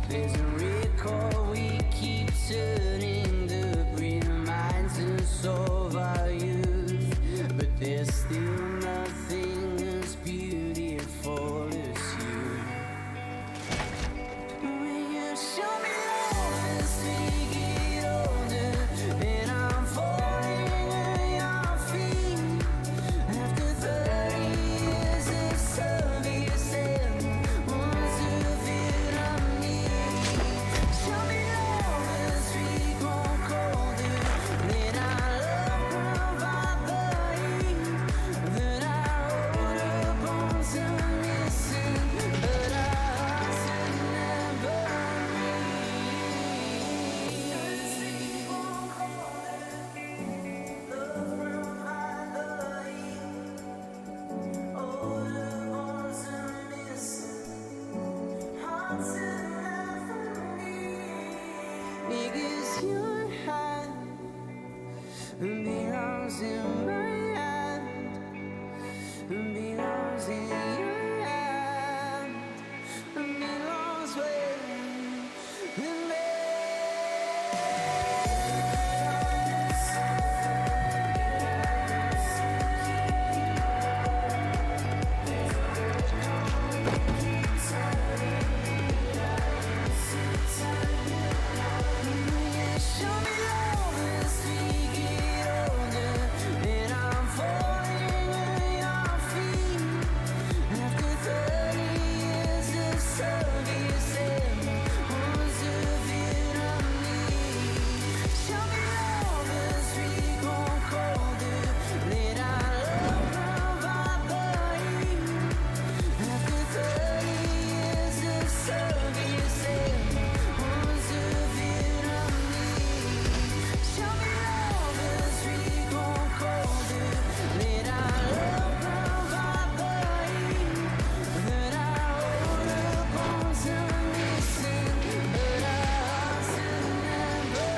There's a record we keep turning the reminds us of our youth, but there's still nothing as beautiful as you. Will you show me love as we get older, and I'm falling at your feet after 30 years of service and months of Vietnamese. Show me love as we grow colder, let our love provide the heat that our older bones are missing, but our hearts have never meet. As we grow colder, love provide the heat, older bones are missing, hearts have never meet. Because your hand belongs in my hand, belongs in your hand, belongs with me. Show me love as we get older, and I'm falling at your feet after 30 years of service and months of Vietnamese. Show me love as we grow colder, let our love provide the heat after 30 years of service and months of Vietnamese. Show me love as we grow colder, let our love provide the heat that our older bones are missing, but our hearts have never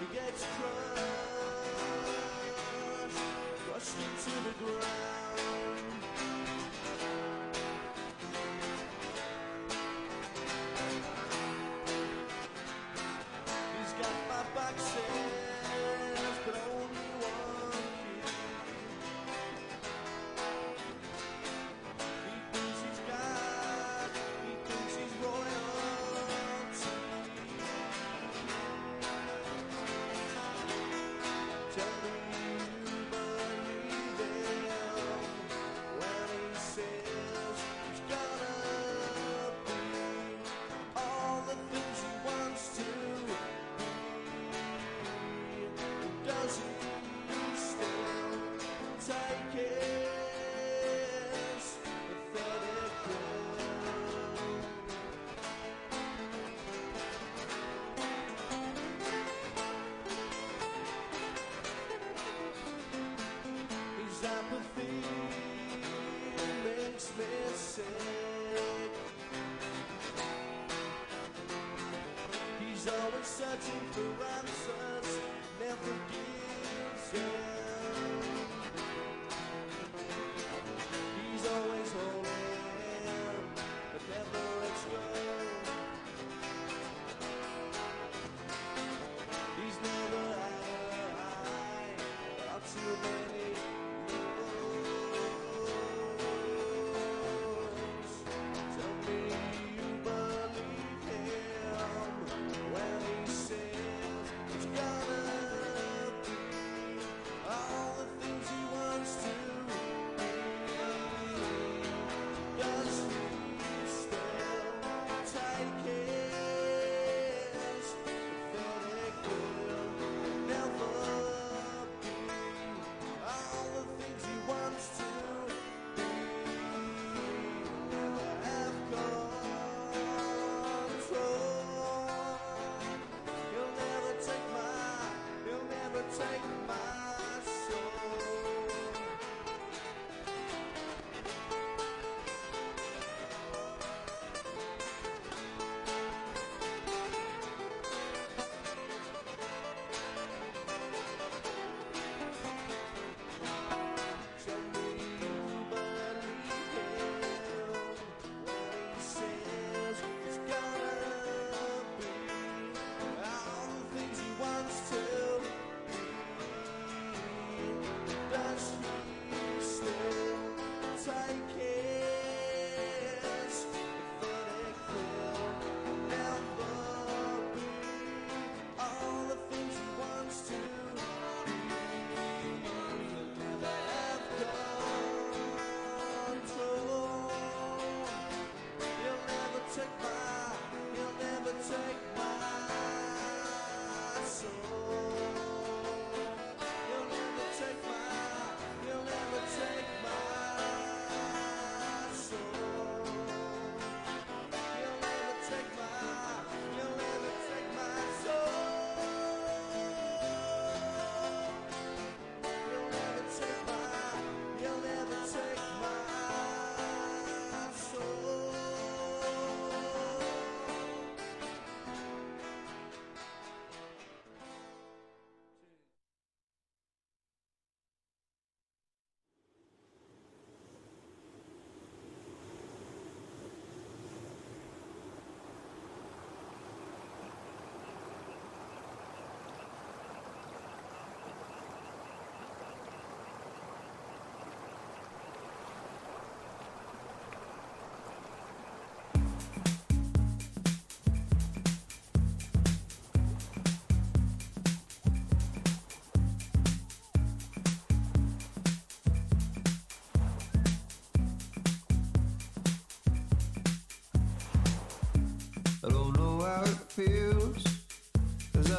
He gets crushed into the ground. He's got my back says, but only one key. He thinks he's God, he thinks he's royalty. Tell me you believe him when he says he's gonna be all the things he wants to be. Does he still take his pathetic pill? His apathy makes me sick. He's always searching for answers, never gives in. He's always holding, but never lets go. He's never high, not too many lows.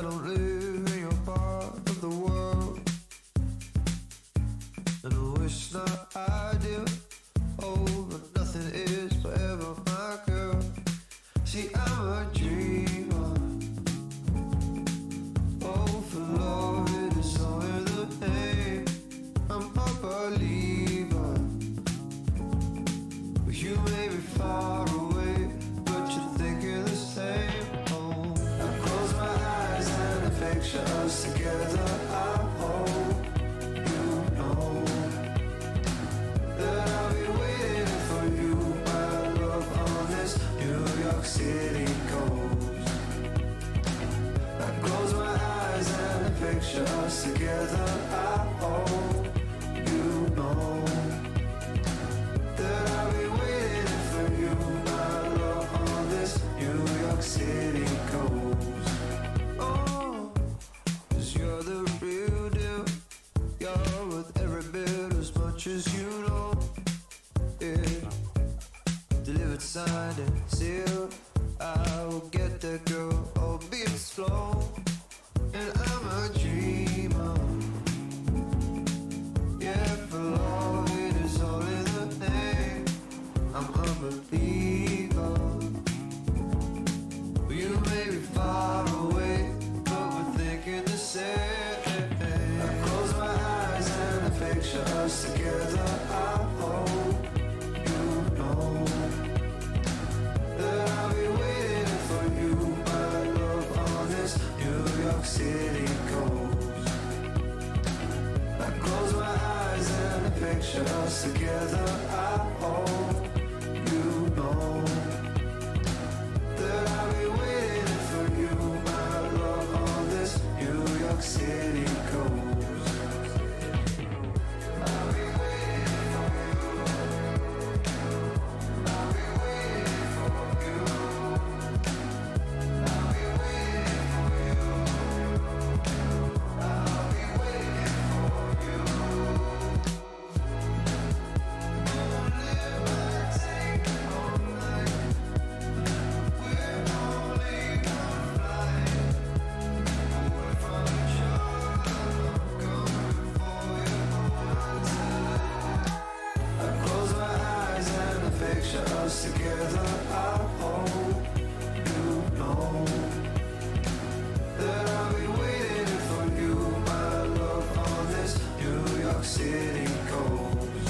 don't live in your part of the world, and I wish that I did. Oh, but nothing is forever, my girl. See, I'm a dreamer. Oh, for love, it is all in the name. I'm a believer. You may be far away, but you're thinking the same. Oh, I close my eyes and I picture us together. I hope you know that I'll be waiting for you, my love, on this New York City coast. I close my eyes and I picture us together. I hope you know that I'll be waiting for you, my love, on this New York City coast. Oh, 'cause you're the real deal. You're worth every bit as much as you know. Yeah, delivered, signed and sealed. I will get that girl, albeit slow. And I'm a dreamer. Yeah, for love, it is all in the name. I'm a believer. You may be far away, but we're thinking the same. I close my eyes and I picture us together. I hope you know that I'll be waiting for you, my love, on this New York City coast. I close my eyes and I picture us together. I hope you know that I'll be waiting for you, my love, on this New York City coast. I'll be waiting for you. I'll be waiting for you. I'll be waiting for you. I'll be waiting for you. Won't live like take all night. We're only one flight away from each other. I'm coming for you one time. I close my eyes and I picture us together. I hope you know that I'll be waiting for you, my love, on this New York City coast.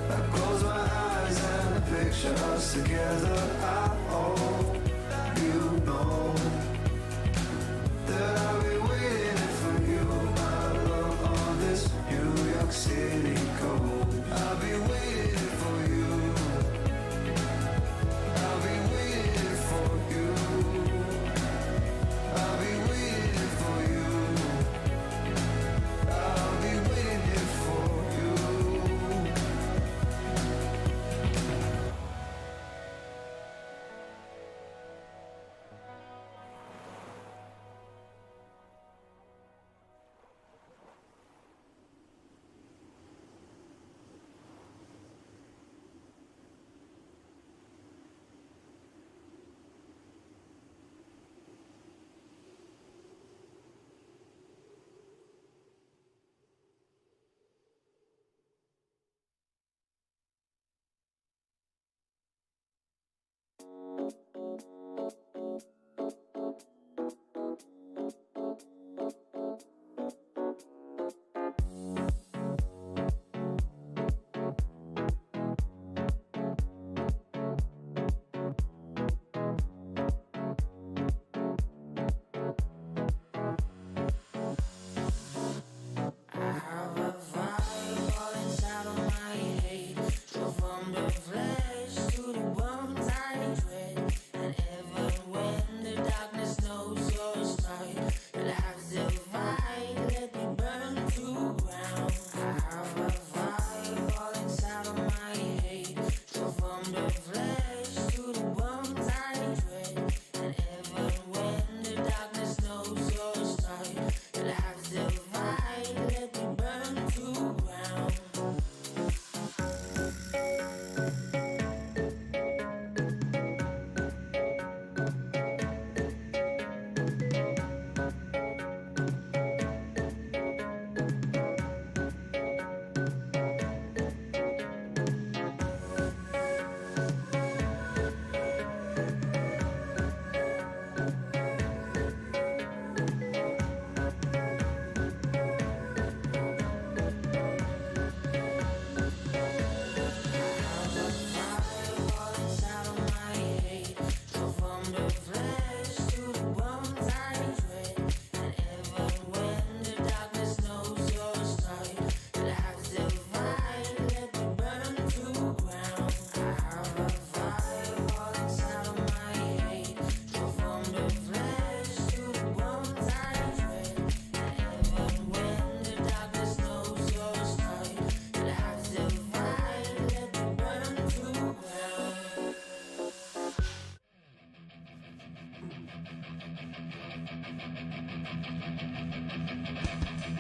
I close my eyes and I picture us together. I hope you know that I'll be waiting for you, my love, on this New York City coast. I'll be waiting for you. I'll be waiting for you. I'll be waiting for you. I'll be waiting for you.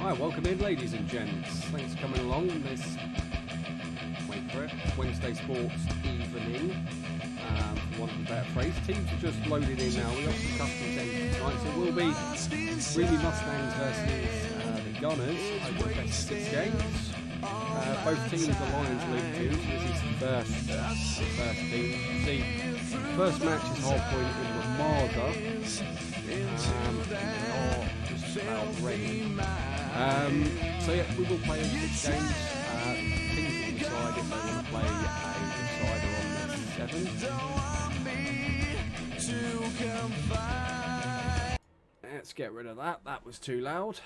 Hi, welcome in, ladies and gents. Thanks for coming along on this, wait for it, Wednesday sports evening. For want of a better phrase, teams are just loaded in now. We got some custom games tonight, so it will be REME Mustangs versus the Gunners over the best 6 games. Both teams are Lions League teams, so this is the first team. You can see, first match is Hardpoint in Ramada. They are just about ready. So yeah, we will play over 6 games. Teams will decide if they want to play a decider on the 7th. Let's get rid of that. That was too loud.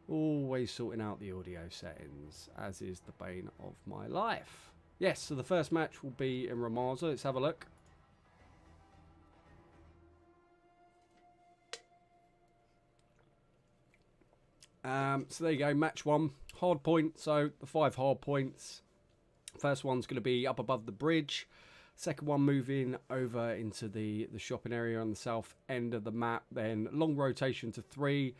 Always sorting out the audio settings, as is the bane of my life. Yes, so the first match will be in Ramada. Let's have a look. So there you go, match 1, hard point. So the 5 hard points. First one's going to be up above the bridge. Second one moving over into the shopping area on the south end of the map. Then long rotation to 3.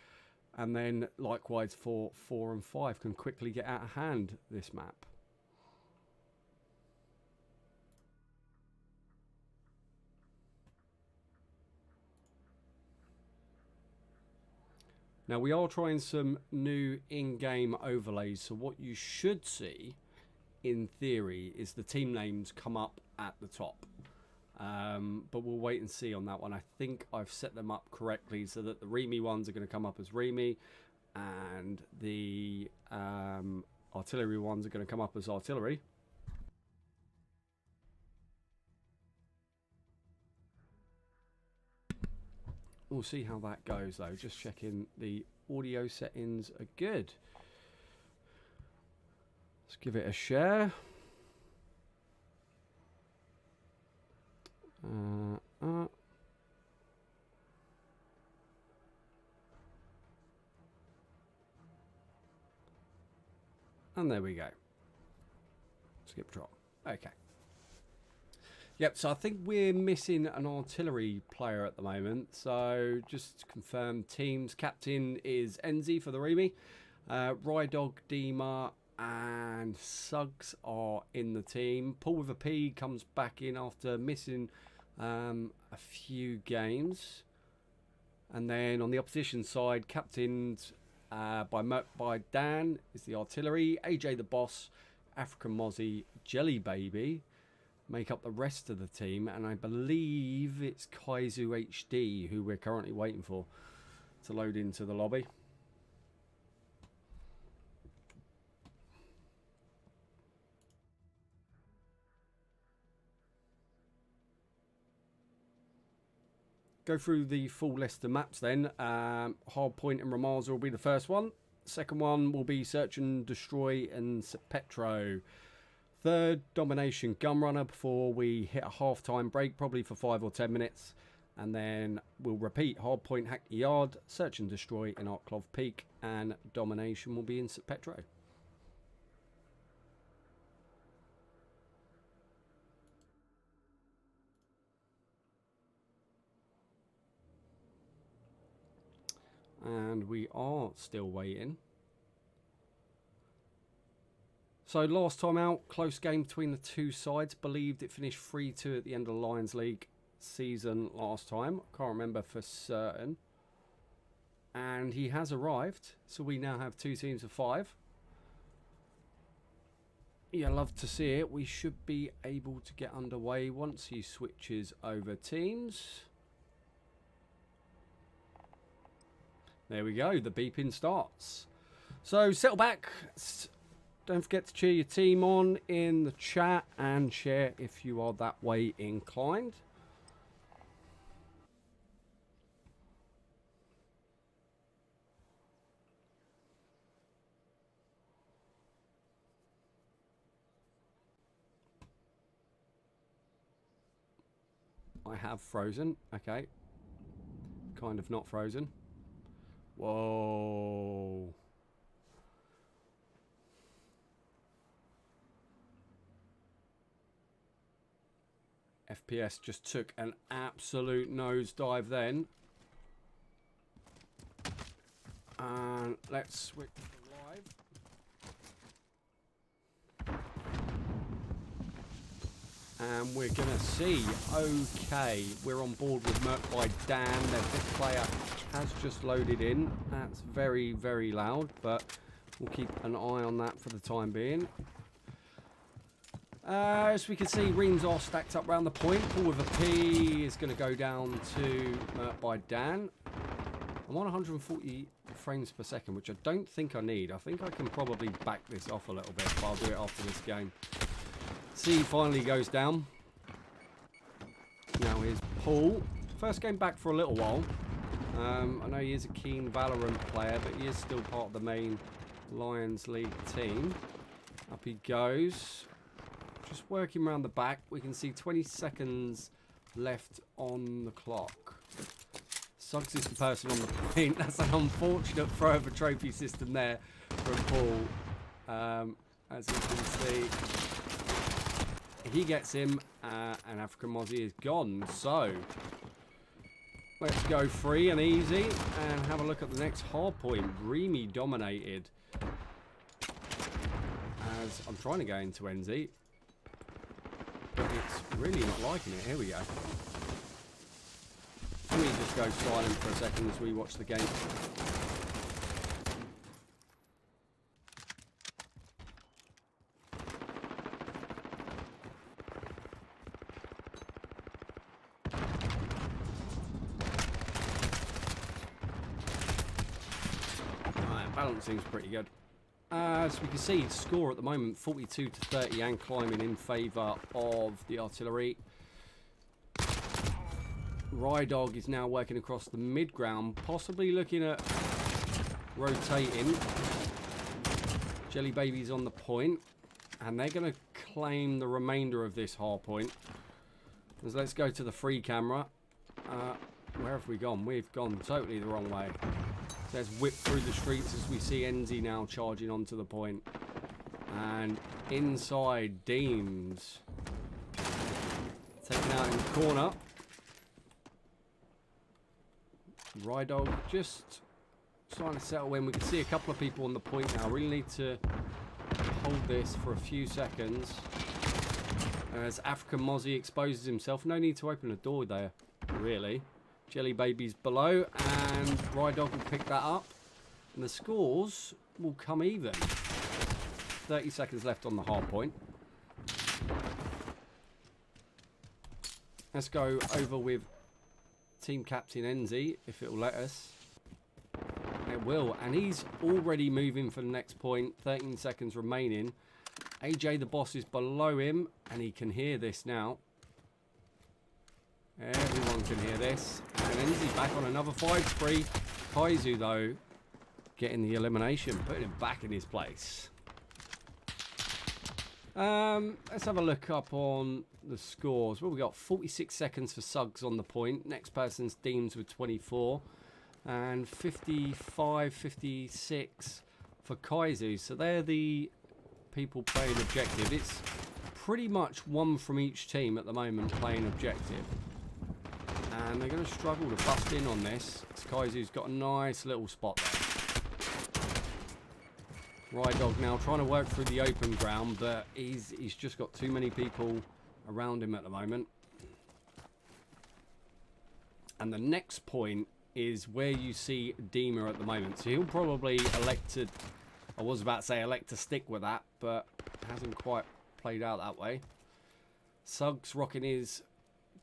And then likewise for 4 and 5 can quickly get out of hand this map. Now we are trying some new in-game overlays, so what you should see in theory is the team names come up at the top. But we'll wait and see on that one. I think I've set them up correctly so that the REME ones are going to come up as REME and the artillery ones are going to come up as artillery. We'll see how that goes though. Just checking the audio settings are good. Let's give it a share. And there we go. Skip drop. Okay. Yep, so I think we're missing an artillery player at the moment. So just to confirm teams. Captain is Enzi for the REME. Rydog, Dima and Suggs are in the team. Paul with a P comes back in after missing a few games. And then on the opposition side, captained by Dan is the artillery. AJ the boss, African Mozzie, Jelly Baby make up the rest of the team, and I believe it's Kaizu HD who we're currently waiting for to load into the lobby. Go through the full list of maps then. Hardpoint and Ramaz will be the first one. Second one will be Search and Destroy and Petro. Third, Domination Gunrunner before we hit a half-time break, probably for 5 or 10 minutes. And then we'll repeat Hardpoint, Hack the Yard, Search and Destroy in Arklov Peak, and Domination will be in Petro. And we are still waiting. So last time out, close game between the two sides. Believed it finished 3-2 at the end of the Lions League season last time. Can't remember for certain. And he has arrived. So we now have 2 teams of 5. Yeah, love to see it. We should be able to get underway once he switches over teams. There we go. The beeping starts. So settle back. Don't forget to cheer your team on in the chat and share if you are that way inclined. I have frozen. Okay. Kind of not frozen. Whoa. FPS just took an absolute nosedive then. And let's switch to live. And we're going to see, okay, we're on board with Merc by Dan. Their fifth player has just loaded in. That's very, very loud, but we'll keep an eye on that for the time being. As we can see, Reams are stacked up around the point. Paul with a P is going to go down to Merc by Dan. I'm on 140 frames per second, which I don't think I need. I think I can probably back this off a little bit, but I'll do it after this game. C finally goes down. Now here's Paul. First game back for a little while. I know he is a keen Valorant player, but he is still part of the main Lions League team. Up he goes. Just working around the back. We can see 20 seconds left on the clock. Suggs is the person on the point. That's an unfortunate throw of a trophy system there from Paul. As you can see, he gets him, and African Mozzie is gone. So let's go free and easy and have a look at the next hard point. REME dominated. As I'm trying to go into NZ, but it's really not liking it. Here we go. Let me just go silent for a second as we watch the game. Balancing's pretty good. As we can see, score at the moment 42-30 and climbing in favour of the artillery. Rydog is now working across the mid-ground, possibly looking at rotating. Jelly Baby's on the point, and they're going to claim the remainder of this hard point. So let's go to the free camera. Where have we gone? We've gone totally the wrong way. Let's whip through the streets as we see NZ now charging onto the point. And inside, Deems. Taken out in the corner. Rydog just trying to settle in. We can see a couple of people on the point now. Really need to hold this for a few seconds. As African Mozzie exposes himself. No need to open a door there, really. Jelly Baby's below, and Rydog will pick that up. And the scores will come even. 30 seconds left on the hard point. Let's go over with Team Captain NZ, if it will let us. It will, and he's already moving for the next point. 13 seconds remaining. AJ the boss is below him, and he can hear this now. Everyone can hear this. And NZ back on another 5-3. Kaizu, though, getting the elimination, putting him back in his place. Let's have a look up on the scores. Well, we got 46 seconds for Suggs on the point. Next person's Deems with 24. And 55, 56 for Kaizu. So they're the people playing objective. It's pretty much one from each team at the moment playing objective. And they're going to struggle to bust in on this. Kaizu's got a nice little spot there. Rydog now trying to work through the open ground, but he's just got too many people around him at the moment. And the next point is where you see Deemer at the moment. So he'll probably elect to, I was about to say elect to stick with that, but hasn't quite played out that way. Suggs rocking his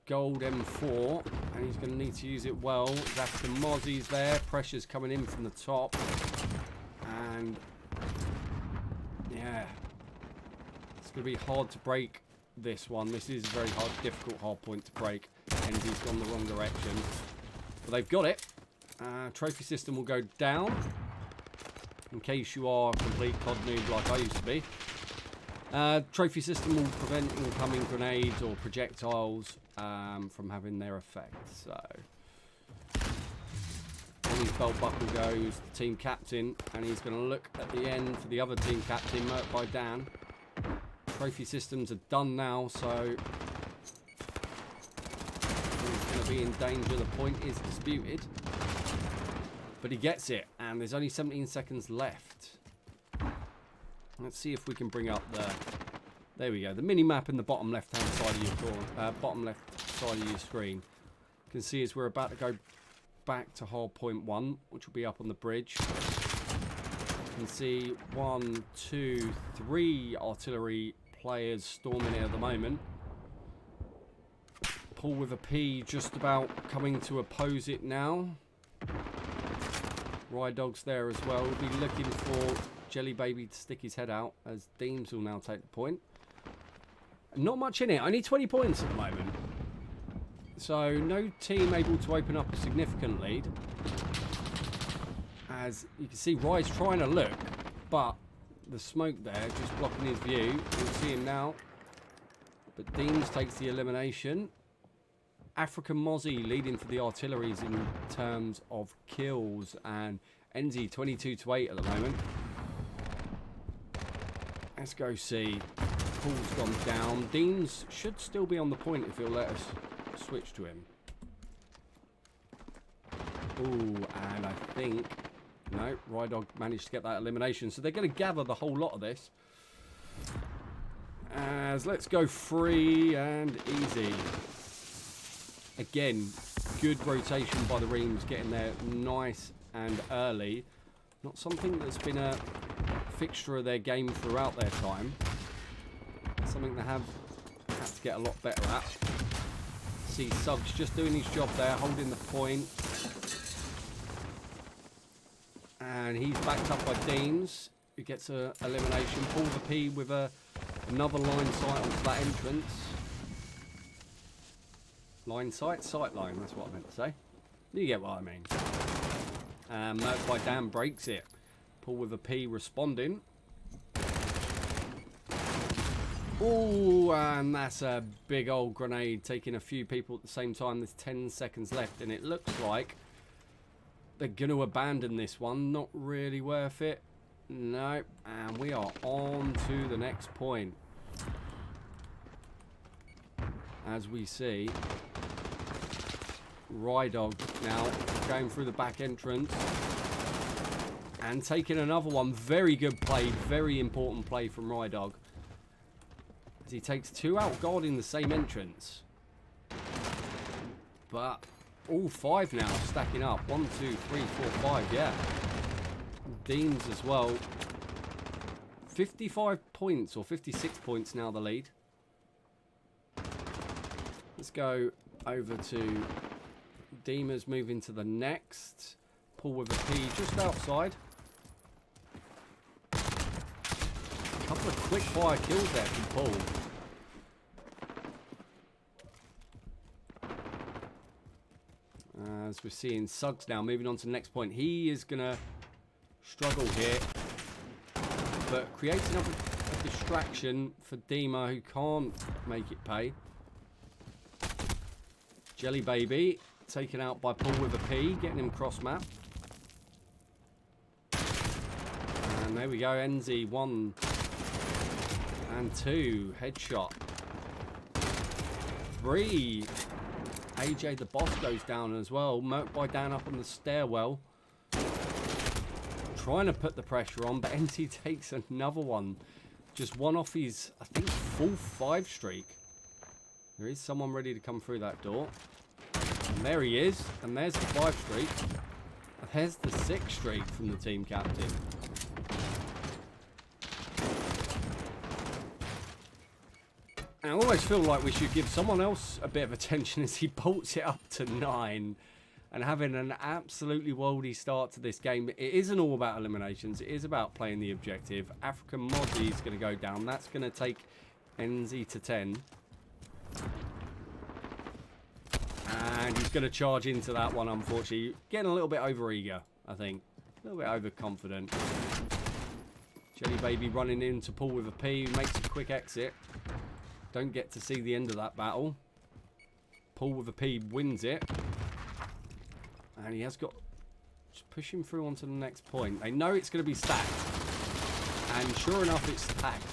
gold M4, and he's going to need to use it well. African Mozzie's there. Pressure's coming in from the top. And yeah, it's going to be hard to break this one. This is a very hard, difficult hard point to break. NZ's gone the wrong direction. But they've got it. Trophy system will go down. In case you are a complete CoD noob like I used to be. Trophy system will prevent incoming grenades or projectiles from having their effect. So, on his belt buckle goes the team captain, and he's going to look at the end for the other team captain, Merc by Dan. Trophy systems are done now, so he's going to be in danger. The point is disputed, but he gets it, And there's only 17 seconds left. Let's see if we can bring up the... There we go. The mini-map in the bottom left-hand side of your bottom left side of your screen. You can see as we're about to go back to hard point 1, which will be up on the bridge. You can see 1, 2, 3 artillery players storming it at the moment. Paul with a P just about coming to oppose it now. REME there as well. We'll be looking for Jelly Baby to stick his head out as Deems will now take the point. Not much in it, only 20 points at the moment. So no team able to open up a significant lead. As you can see, Rye's trying to look, but the smoke there just blocking his view. You'll see him now. But Deems takes the elimination. African Mozzie leading for the artilleries in terms of kills, and NZ 22-8 at the moment. Let's go see. Paul's gone down. Deems should still be on the point if he'll let us switch to him. Ooh, and I think... No, REME managed to get that elimination. So they're going to gather the whole lot of this. As let's go free and easy. Again, good rotation by the Reams, getting there nice and early. Not something that's been a fixture of their game throughout their time. Something they have had to get a lot better at. See Suggs just doing his job there, holding the point. And he's backed up by Deems, who gets an elimination. Paul the P with another line sight onto that entrance. Line sight? Sight line, that's what I meant to say. You get what I mean. Merc by Dan breaks it. Paul with a P responding. Oh, and that's a big old grenade taking a few people at the same time. There's 10 seconds left, and it looks like they're going to abandon this one. Not really worth it. No, and we are on to the next point. As we see, REME now going through the back entrance and taking another one. Very good play, very important play from REME. As he takes 2 out guarding the same entrance. But all 5 now stacking up. 1, 2, 3, 4, 5, yeah. Deems as well. 55 points or 56 points now the lead. Let's go over to Deemers, moving to the next. Paul with a P just outside. A couple of quick fire kills there from Paul. As we're seeing Suggs now moving on to the next point. He is going to struggle here, but creates another distraction for Dima, who can't make it pay. Jelly Baby taken out by Paul with a P, getting him cross map. And there we go, NZ 1 and 2 headshot. 3. AJ the boss goes down as well. Merc by Dan up on the stairwell. Trying to put the pressure on, but NT takes another one. Just one off his, I think, full 5 streak. There is someone ready to come through that door. And there he is. And there's the 5 streak. And there's the 6 streak from the team captain. I always feel like we should give someone else a bit of attention as he bolts it up to 9 and having an absolutely worldy start to this game. It isn't all about eliminations. It is about playing the objective. African Mozzie is going to go down. That's going to take NZ to 10. And he's going to charge into that one, unfortunately. Getting a little bit over-eager, I think. A little bit overconfident. Jelly Baby running in to Paul with a P, who makes a quick exit. Don't get to see the end of that battle. Paul with a P wins it. And he has got... Just push him through onto the next point. They know it's going to be stacked. And sure enough, it's stacked.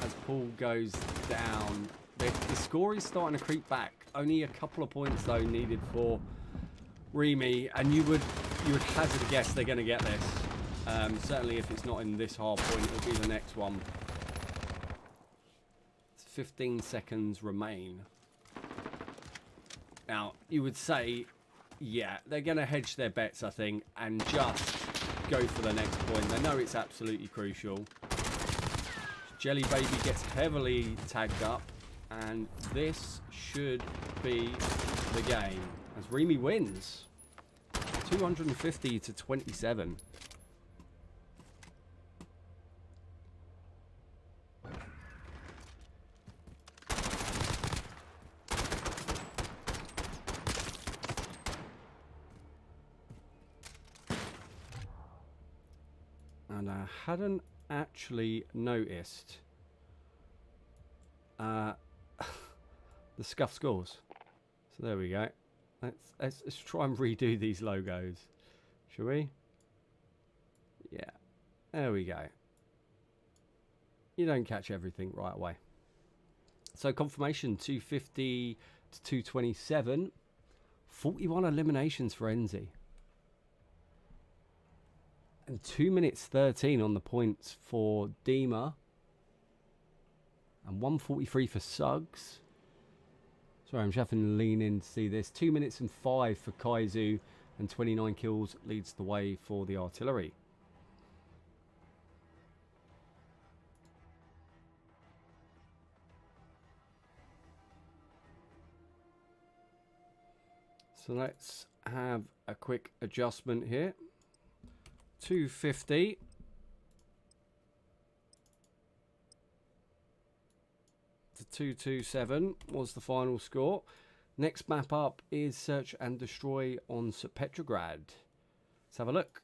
As Paul goes down. The score is starting to creep back. Only a couple of points, though, needed for REME. And you would you would hazard a guess they're going to get this. Certainly if it's not in this hard point, it'll be the next one. 15 seconds remain. Now, you would say, yeah, they're going to hedge their bets, I think, and just go for the next point. They know it's absolutely crucial. Jelly Baby gets heavily tagged up, and this should be the game as REME wins 250 to 27. And I hadn't actually noticed the scuff scores. So there we go. Let's try and redo these logos, shall we? Yeah, there we go. You don't catch everything right away. So confirmation 250 to 227. 41 eliminations for Enzi. And 2 minutes 13 on the points for Dima. And 143 for Suggs. Sorry, I'm just having to lean in to see this. 2 minutes and 5 for Kaizu. And 29 kills leads the way for the artillery. So let's have a quick adjustment here. 250 to 227 was the final score. Next map up is Search and Destroy on Petrograd. Let's have a look.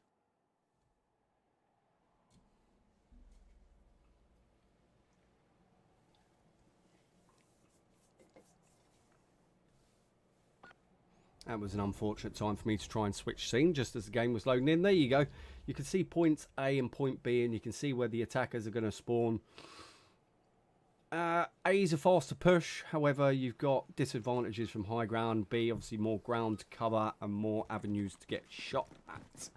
That was an unfortunate time for me to try and switch scene just as the game was loading in. There you go. You can see points A and point B, and you can see where the attackers are going to spawn. A is a faster push. However, you've got disadvantages from high ground. B, obviously more ground to cover and more avenues to get shot at.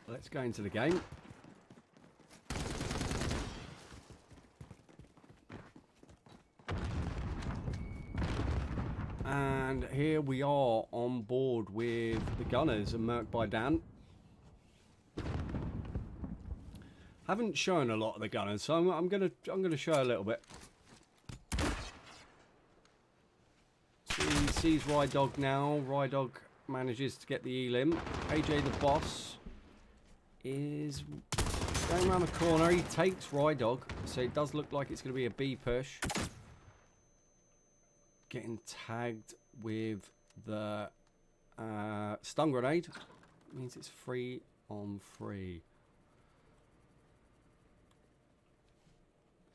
Let's go into the game. And here we are on board with the Gunners and Merc by Dan. Haven't shown a lot of the Gunners, so I'm gonna show a little bit. He sees Rydog now. Rydog manages to get the elim. AJ the boss is going around the corner. He takes Rydog, so it does look like it's going to be a B push. Getting tagged with the stun grenade means it's 3 on 3.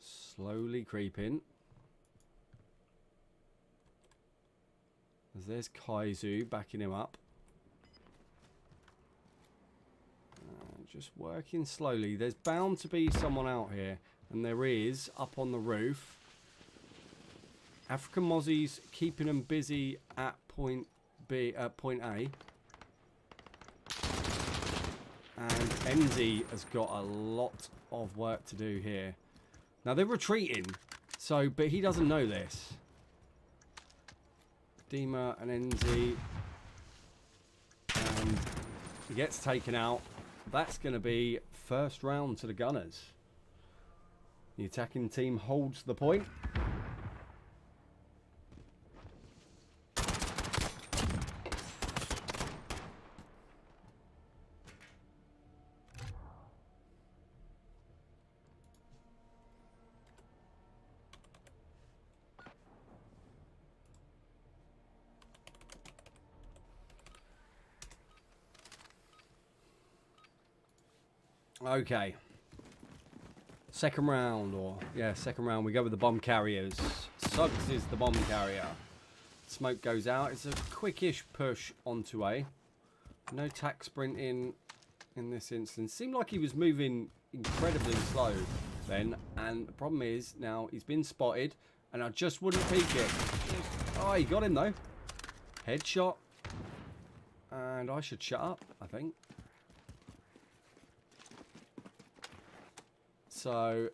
Slowly creeping. As there's Kaizu backing him up. Just working slowly. There's bound to be someone out here, and there is up on the roof. African Mozzie's keeping them busy at point B, point A. And Enzi has got a lot of work to do here. Now they're retreating, so but he doesn't know this. Dima and Enzi, and he gets taken out. That's going to be first round to the Gunners. The attacking team holds the point. Okay. Second round, second round. We go with the bomb carriers. Suggs is the bomb carrier. Smoke goes out. It's a quickish push onto A. No tack sprint in this instance. Seemed like he was moving incredibly slow then. And the problem is now he's been spotted, and I just wouldn't peek it. Oh, he got him though. Headshot. And I should shut up, I think. So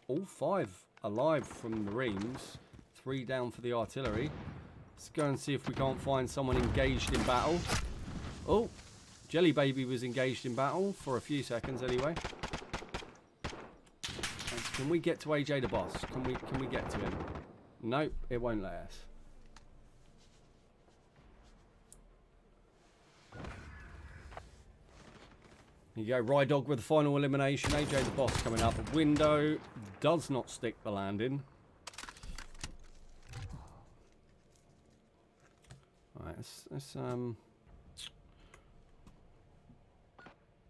all 5 alive from the Reams. 3 down for the artillery. Let's go and see if we can't find someone engaged in battle. Oh, Jelly Baby was engaged in battle for a few seconds anyway. Can we get to AJ the boss? Can we get to him? Nope, it won't let us. Here you go, Rydog with the final elimination. AJ the boss coming out the window. Does not stick the landing. Alright, let's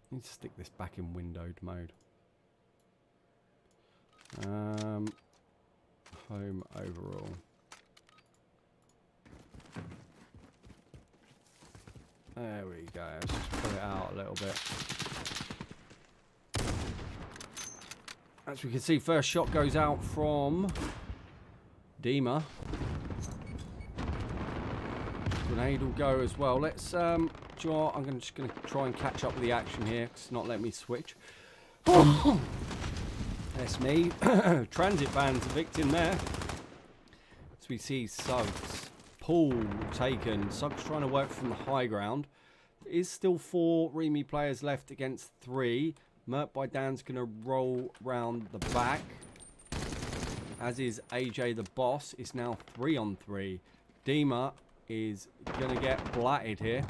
need to stick this back in windowed mode. Home overall. There we go. Let's just put it out a little bit. As we can see, first shot goes out from Dima. Grenade will go as well. Let's I'm just gonna try and catch up with the action here. It's not letting me switch. That's me. Transit ban's evicting there. As we see Suggs. Pull taken. Suggs trying to work from the high ground. There is still 4 REME players left against 3. Merc by Dan's going to roll round the back. As is AJ the boss. It's now 3 on 3. Dima is going to get blatted here.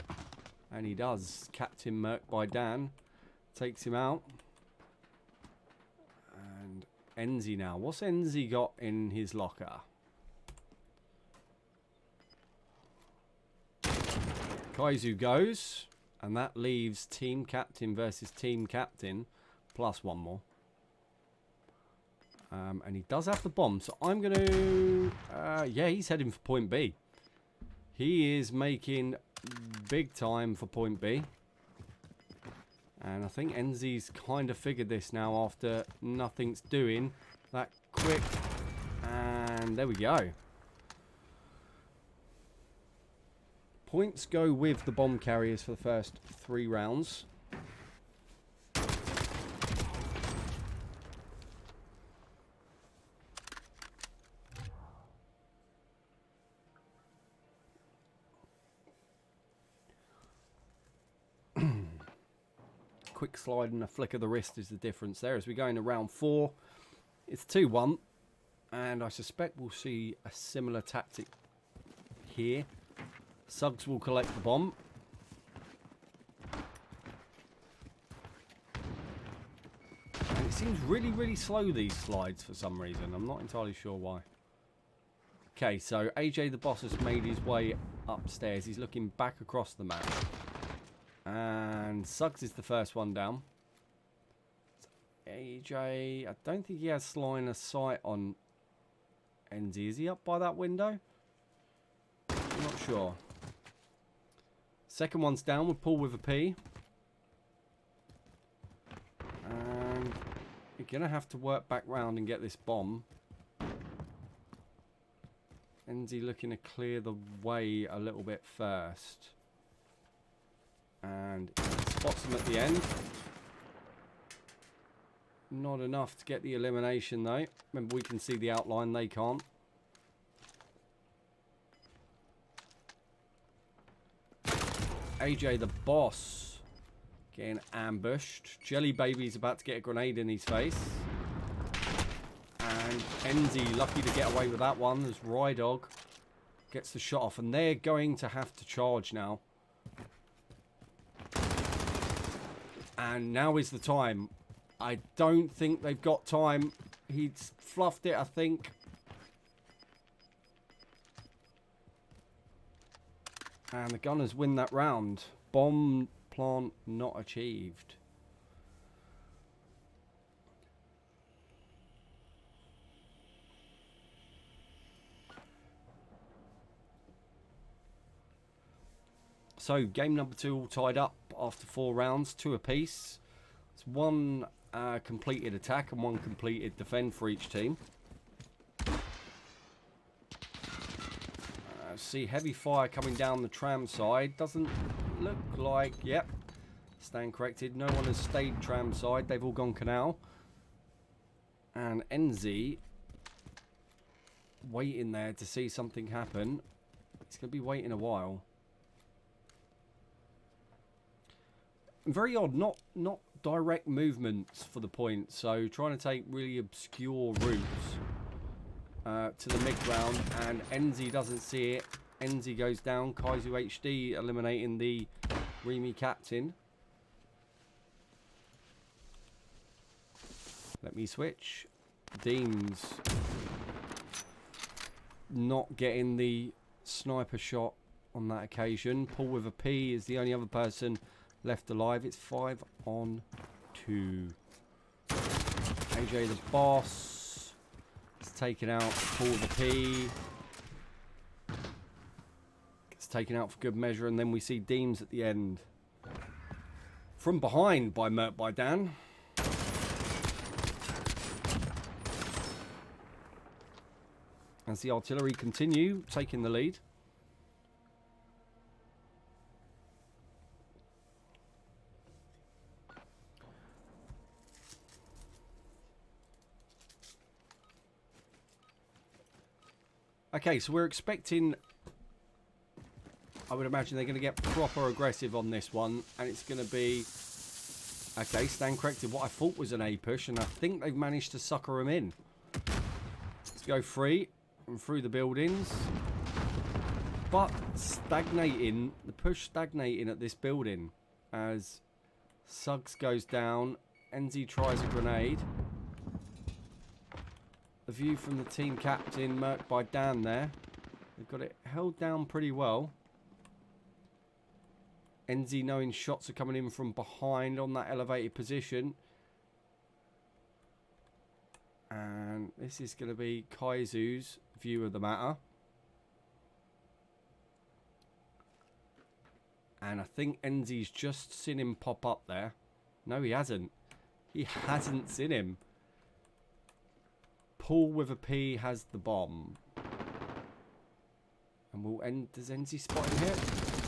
And he does. Captain Merc by Dan takes him out. And Enzi now. What's Enzi got in his locker? Kaizu goes. And that leaves team captain versus team captain. Plus 1 more. And he does have the bomb. So I'm going to... yeah, he's heading for point B. He is making big time for point B. And I think Enzi's kind of figured this now after nothing's doing that quick. And there we go. Points go with the bomb carriers for the first 3 rounds. Quick slide and a flick of the wrist is the difference there. As we go into round 4, it's 2-1. And I suspect we'll see a similar tactic here. Suggs will collect the bomb. And it seems really, really slow, these slides, for some reason. I'm not entirely sure why. Okay, so AJ the boss has made his way upstairs. He's looking back across the map. And Suggs is the first one down. AJ, I don't think he has line of sight on Enzi. Is he up by that window? I'm not sure. Second one's down with Paul with a P. And you're going to have to work back round and get this bomb. Enzi looking to clear the way a little bit first. And spots him at the end. Not enough to get the elimination though. Remember, we can see the outline, they can't. AJ the boss getting ambushed. Jelly Baby's about to get a grenade in his face. And Enzi lucky to get away with that one as Rydog gets the shot off. And they're going to have to charge now. And now is the time. I don't think they've got time. He's fluffed it, I think. And the Gunners win that round. Bomb plant not achieved. So game number 2 all tied up after 4 rounds, 2 apiece. It's 1 completed attack and 1 completed defend for each team. See heavy fire coming down the tram side. Doesn't look like... Yep. Stand corrected. No one has stayed tram side. They've all gone canal. And NZ waiting there to see something happen. He's going to be waiting a while. Very odd, not direct movements for the point. So trying to take really obscure routes to the mid-ground, and NZ doesn't see it. NZ goes down. Kaizu HD eliminating the REME captain. Let me switch. Deems not getting the sniper shot on that occasion. Paul with a P is the only other person left alive. It's 5 on 2. AJ the boss is taken out. Paul with a P gets taken out for good measure, and then we see Deems at the end. From behind by Merc by Dan. As the artillery continue taking the lead. Okay, so we're expecting, I would imagine they're going to get proper aggressive on this one, and it's going to be, okay, stand corrected, what I thought was an A push, and I think they've managed to sucker him in. Let's go free and through the buildings, but stagnating, the push stagnating at this building as Suggs goes down. NZ tries a grenade. The view from the team captain, Merc by Dan there. They've got it held down pretty well. NZ knowing shots are coming in from behind on that elevated position. And this is going to be Kaizu's view of the matter. And I think NZ's just seen him pop up there. No, he hasn't. He hasn't seen him. Paul with a P has the bomb. And will end. Does NZ spot him here?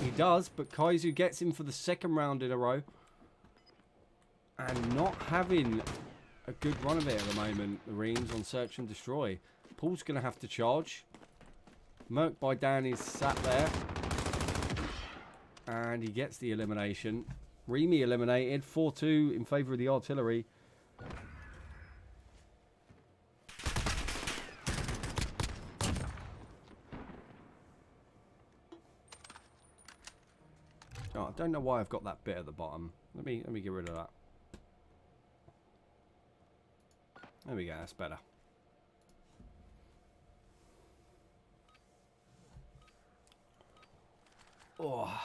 He does, but Kaizu gets him for the second round in a row. And not having a good run of it at the moment. The Reams on search and destroy. Paul's going to have to charge. Merc by Dan is sat there. And he gets the elimination. REME eliminated. 4-2 in favour of the artillery. Oh, I don't know why I've got that bit at the bottom. Let me get rid of that. There we go, that's better. Oh.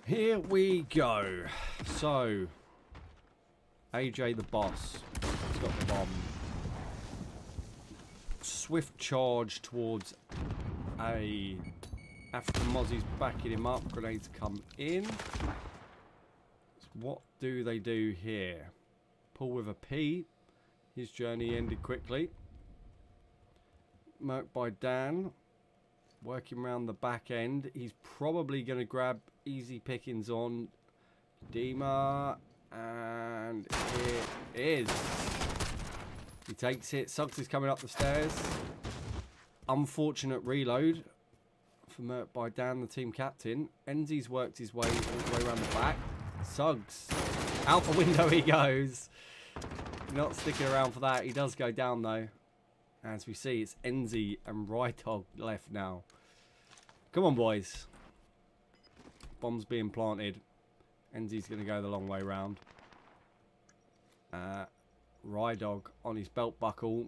Here we go. So, AJ the boss has got the bomb. Swift charge towards A. After Mozzie's backing him up, grenades come in. So what do they do here? Paul with a P. His journey ended quickly. Merc by Dan. Working around the back end. He's probably going to grab easy pickings on Dima. And it is. He takes it. Suggs is coming up the stairs. Unfortunate reload for Merc by Dan, the team captain. NZ's worked his way all the way around the back. Suggs. Out the window he goes. Not sticking around for that. He does go down though. As we see, it's NZ and Rydog left now. Come on, boys. Bombs being planted. NZ's going to go the long way round. Rydog on his belt buckle.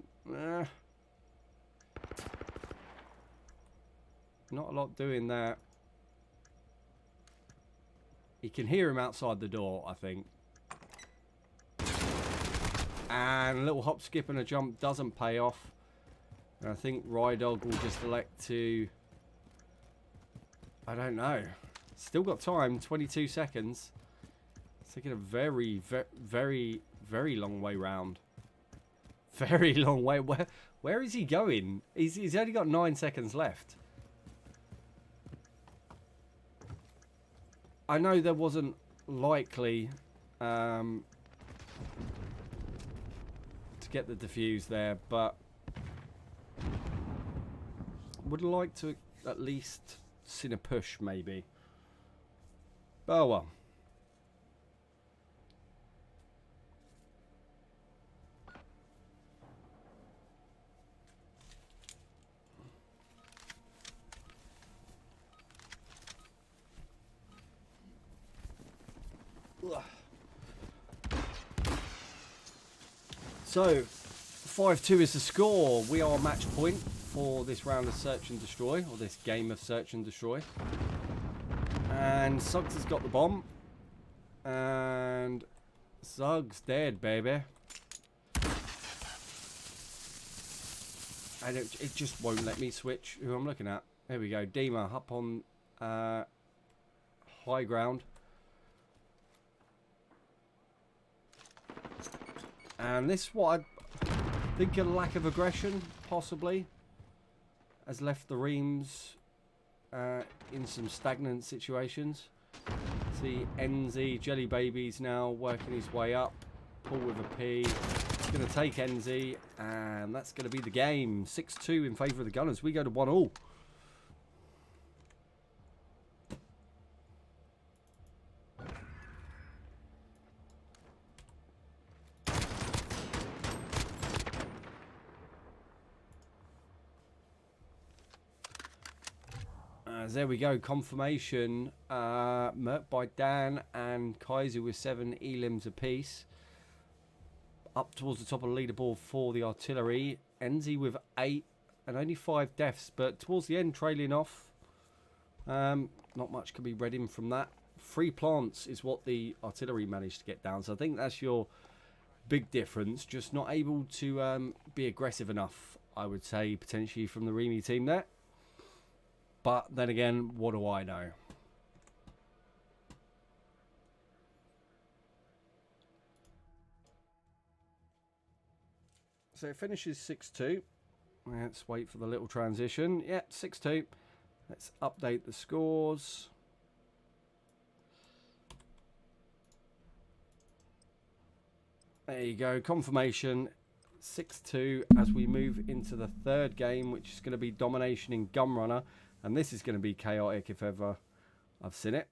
Not a lot doing there. He can hear him outside the door, I think. And a little hop, skip and a jump doesn't pay off. And I think Rydog will just elect to... I don't know. Still got time, 22 seconds. It's taking a very, very long way round. Very long way. Where is he going? He's only got 9 seconds left. I know there wasn't likely to get the defuse there, but would like to at least seen a push maybe. Oh well. So 5-2 is the score. We are match point for this round of Search and Destroy, or this game of Search and Destroy. And Suggs has got the bomb. And Suggs dead, baby. And it just won't let me switch who I'm looking at. There we go. Dima up on high ground. And this, what I think a lack of aggression, possibly, has left the Reams in some stagnant situations. See NZ, Jelly Baby's now working his way up. Paul with a P. It's going to take NZ, and that's going to be the game. 6-2 in favour of the Gunners. We go to 1-1. There we go, confirmation. Merc by Dan and Kaiser with 7 elims apiece. Up towards the top of the leaderboard for the artillery. Enzi with 8 and only 5 deaths, but towards the end trailing off. Not much can be read in from that. 3 plants is what the artillery managed to get down, so I think that's your big difference. Just not able to be aggressive enough, I would say, potentially from the REME team there. But then again, what do I know? So it finishes 6-2. Let's wait for the little transition. Yep, 6-2. Let's update the scores. There you go, confirmation. 6-2 as we move into the third game, which is going to be domination in Gunrunner. And this is going to be chaotic if ever I've seen it.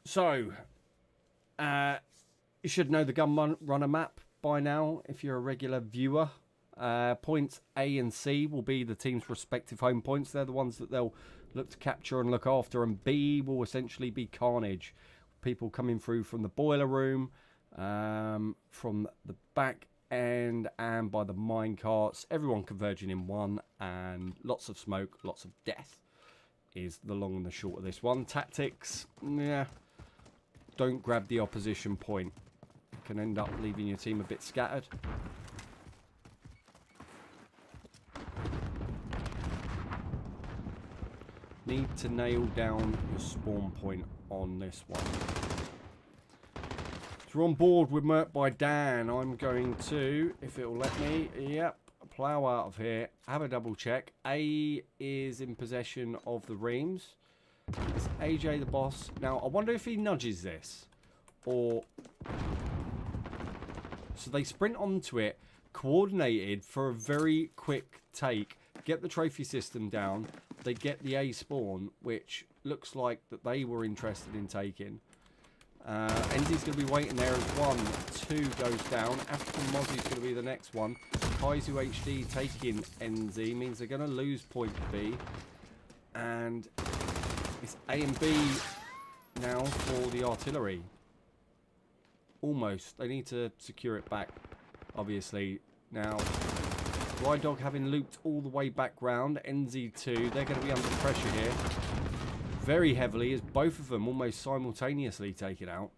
So, you should know the Gunrunner map by now if you're a regular viewer. Points A and C will be the team's respective home points. They're the ones that they'll look to capture and look after. And B will essentially be carnage. People coming through from the boiler room, from the back end and by the mine carts, everyone converging in one, and lots of smoke, lots of death is the long and the short of this one. Tactics, yeah, don't grab the opposition point. It can end up leaving your team a bit scattered. Need to nail down your spawn point on this one. So we're on board with Merc by Dan. I'm going to, if it will let me, yep, plough out of here. Have a double check. A is in possession of the Reams. It's AJ the boss. Now, I wonder if he nudges this. Or... So they sprint onto it, coordinated for a very quick take. Get the trophy system down. They get the A spawn, which looks like that they were interested in taking. Enzi's going to be waiting there as 1, 2 goes down. African Mozzie's going to be the next one. Kaizu HD taking Enzi means they're going to lose point B. And it's A and B now for the artillery. Almost. They need to secure it back, obviously. Now, Ride Dog having looped all the way back round. NZ2, they're going to be under pressure here. Very heavily, as both of them almost simultaneously take it out.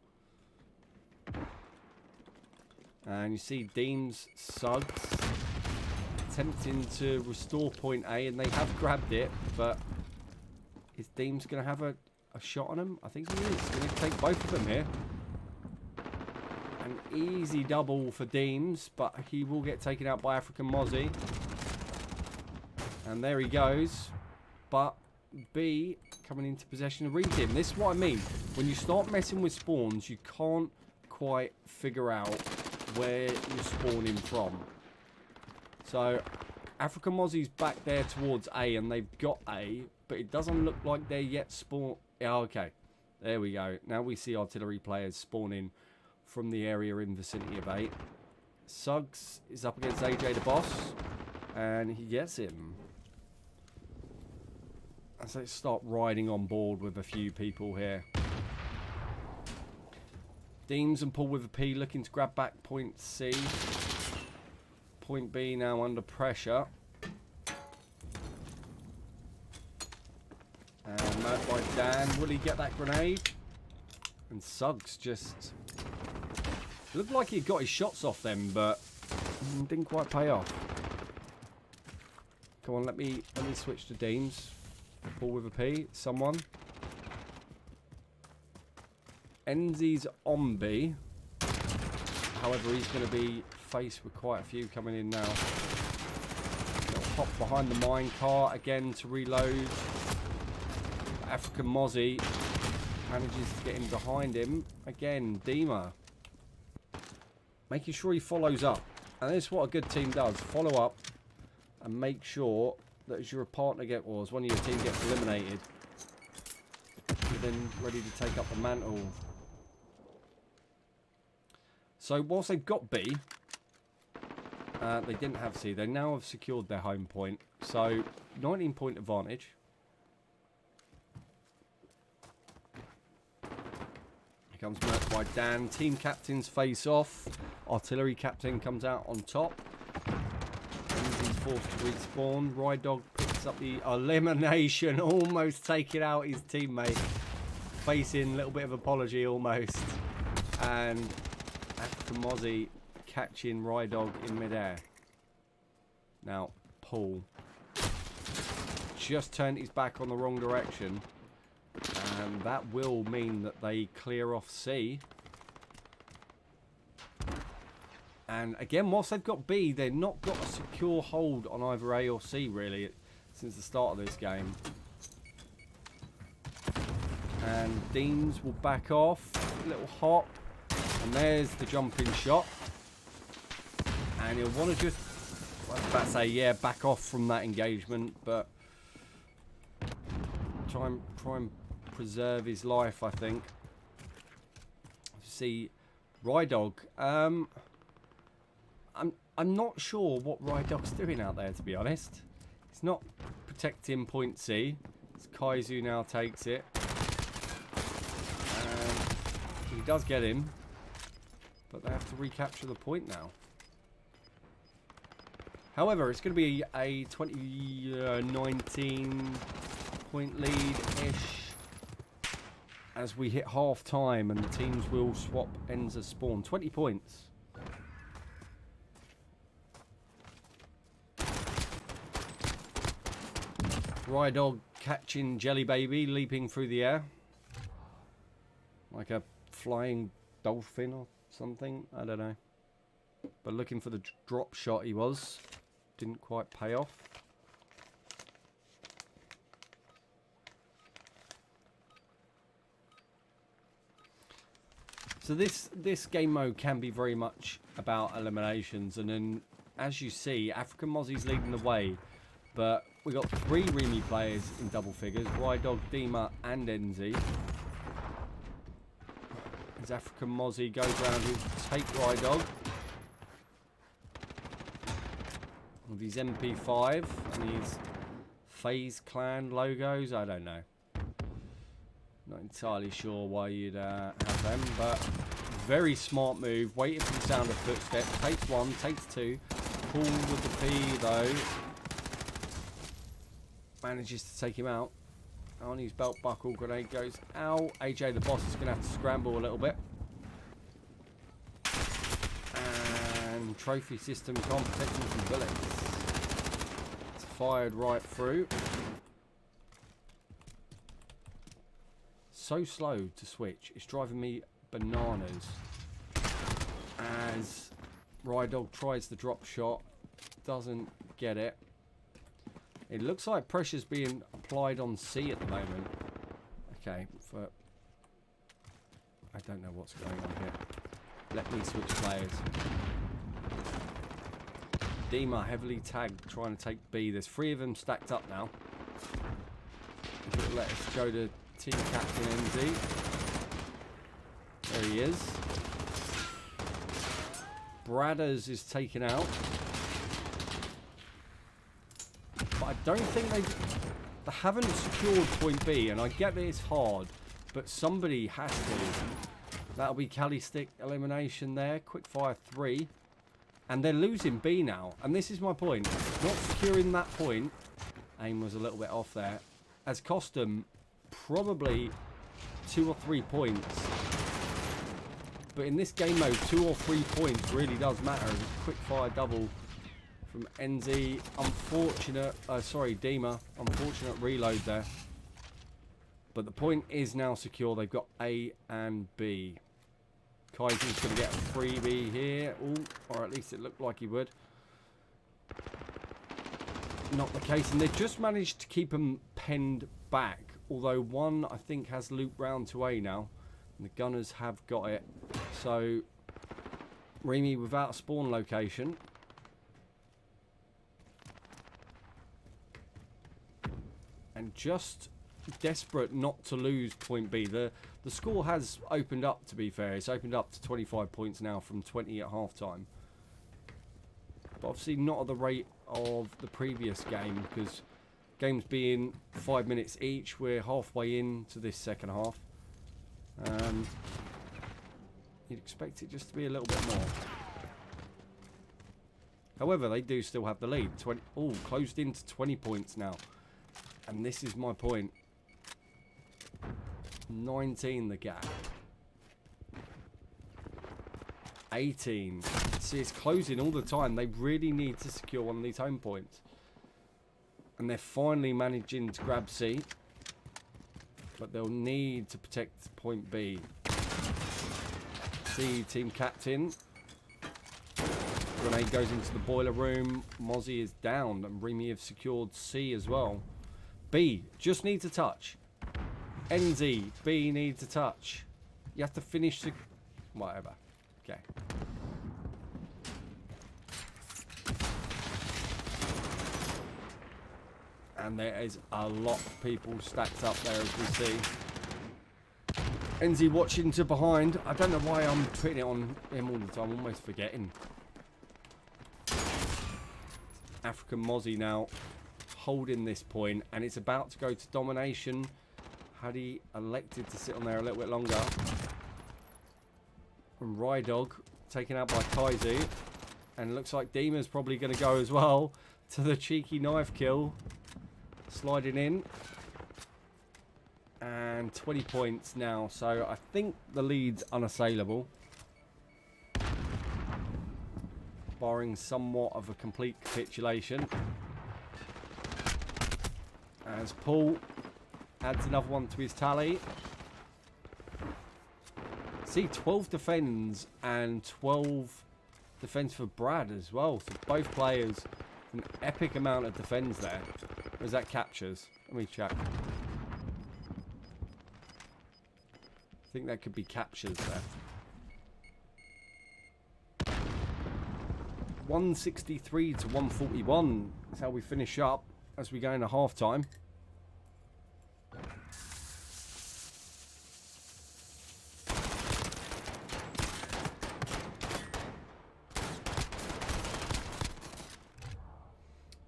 And you see Deems, Suggs attempting to restore point A, and they have grabbed it, but is Deems going to have a shot on him? I think he is. Going to take both of them here. An easy double for Deems, but he will get taken out by African Mozzie. And there he goes. But B coming into possession of Redeem. This is what I mean. When you start messing with spawns, you can't quite figure out where you're spawning from. So African Mozzie's back there towards A, and they've got A, but it doesn't look like they're yet spawn. Yeah, okay. There we go. Now we see artillery players spawning from the area in vicinity of A. Suggs is up against AJ the Boss, and he gets him. So let's start riding on board with a few people here. Deems and Paul with a P looking to grab back point C. Point B now under pressure. And murked by Dan. Will he get that grenade? And Suggs just... looked like he got his shots off them, but didn't quite pay off. Come on, let me switch to Deems. Paul with a P. Someone. Enzy's on B. However, he's going to be faced with quite a few coming in now. Little hop behind the mine car again to reload. African Mozzie manages to get him behind him. Again, Dima. Making sure he follows up. And this is what a good team does. Follow up and make sure that as your partner gets, or as one of your team gets eliminated, you're then ready to take up the mantle. So whilst they've got B, they didn't have C. They now have secured their home point. So 19 point advantage. Here comes Merc by Dan. Team captains face off. Artillery captain comes out on top. He's forced to respawn. Ride Dog picks up the elimination. Almost taking out his teammate. Facing a little bit of apology almost. And African Mozzie catching Ride Dog in midair. Now, Paul just turned his back on the wrong direction. And that will mean that they clear off C. And again, whilst they've got B, they've not got a secure hold on either A or C, really, since the start of this game. And Deems will back off. A little hop. And there's the jumping shot. And he'll want to just, I was about to say, yeah, back off from that engagement. But try and preserve his life, I think. See, Rydog. I'm not sure what Rydog's doing out there, to be honest. He's not protecting point C. It's Kaizu now takes it. And he does get him. But they have to recapture the point now. However, it's going to be a 19 point lead-ish as we hit half time and the teams will swap ends of spawn. 20 points. Rydog catching Jelly Baby, leaping through the air. Like a flying dolphin or something. I don't know. But looking for the drop shot he was. Didn't quite pay off. So this game mode can be very much about eliminations, and then as you see, African Mozzie's leading the way, but we got 3 REME players in double figures: Rydog, Dima, and Enzy. As African Mozzie goes around to take Rydog with his MP5 and his FaZe Clan logos. I don't know. Not entirely sure why you'd have them, but very smart move. Waiting for the sound of footsteps. Takes 1, takes 2. Paul with the P though manages to take him out. On his belt buckle, grenade goes out. AJ the Boss is going to have to scramble a little bit. And trophy system can't protect him from bullets. It's fired right through. So slow to switch. It's driving me bananas. As Rydog tries the drop shot. Doesn't get it. It looks like pressure's being applied on C at the moment. Okay, I don't know what's going on here. Let me switch players. Dima heavily tagged, trying to take B. There's 3 of them stacked up now. If it'll let us go to team captain NZ. There he is. Bradders is taken out. But I don't think they haven't secured point B, and I get that it's hard, but somebody has to. That'll be Cali Stick elimination there. Quickfire 3. And they're losing B now. And this is my point. Not securing that point. Aim was a little bit off there. Has cost them probably 2 or 3 points. But in this game mode, 2 or 3 points really does matter. As a quickfire double from NZ. Unfortunate. Sorry, Dima. Unfortunate reload there. But the point is now secure. They've got A and B. Kaiser's going to get a freebie here. Ooh, or at least it looked like he would. Not the case. And they've just managed to keep them penned back. Although one, I think, has looped round to A now. And the Gunners have got it. So, REME without a spawn location. And just desperate not to lose point B. The score has opened up, to be fair. It's opened up to 25 points now from 20 at half-time. But obviously not at the rate of the previous game, because games being 5 minutes each, we're halfway into this second half. You'd expect it just to be a little bit more. However, they do still have the lead. Closed into 20 points now. And this is my point. 19 the gap. 18. See, it's closing all the time. They really need to secure one of these home points. And they're finally managing to grab C. But they'll need to protect point B. C, team captain. Grenade goes into the boiler room. Mozzie is down. And REME have secured C as well. B just needs a touch. NZ, B needs a touch. You have to finish the... whatever. Okay. And there is a lot of people stacked up there, as we see. NZ watching to behind. I don't know why I'm putting it on him all the time. I'm almost forgetting. African Mozzie now holding this point, and it's about to go to domination. Had he elected to sit on there a little bit longer. And Rydog taken out by Kaiser. And it looks like Dima's probably going to go as well to the cheeky knife kill. Sliding in. And 20 points now. So I think the lead's unassailable. Barring somewhat of a complete capitulation. As Paul adds another one to his tally. See, 12 defends and 12 defends for Brad as well. So both players, an epic amount of defends there. Or is that captures? Let me check. I think that could be captures there. 163 to 141 is how we finish up as we go into half time.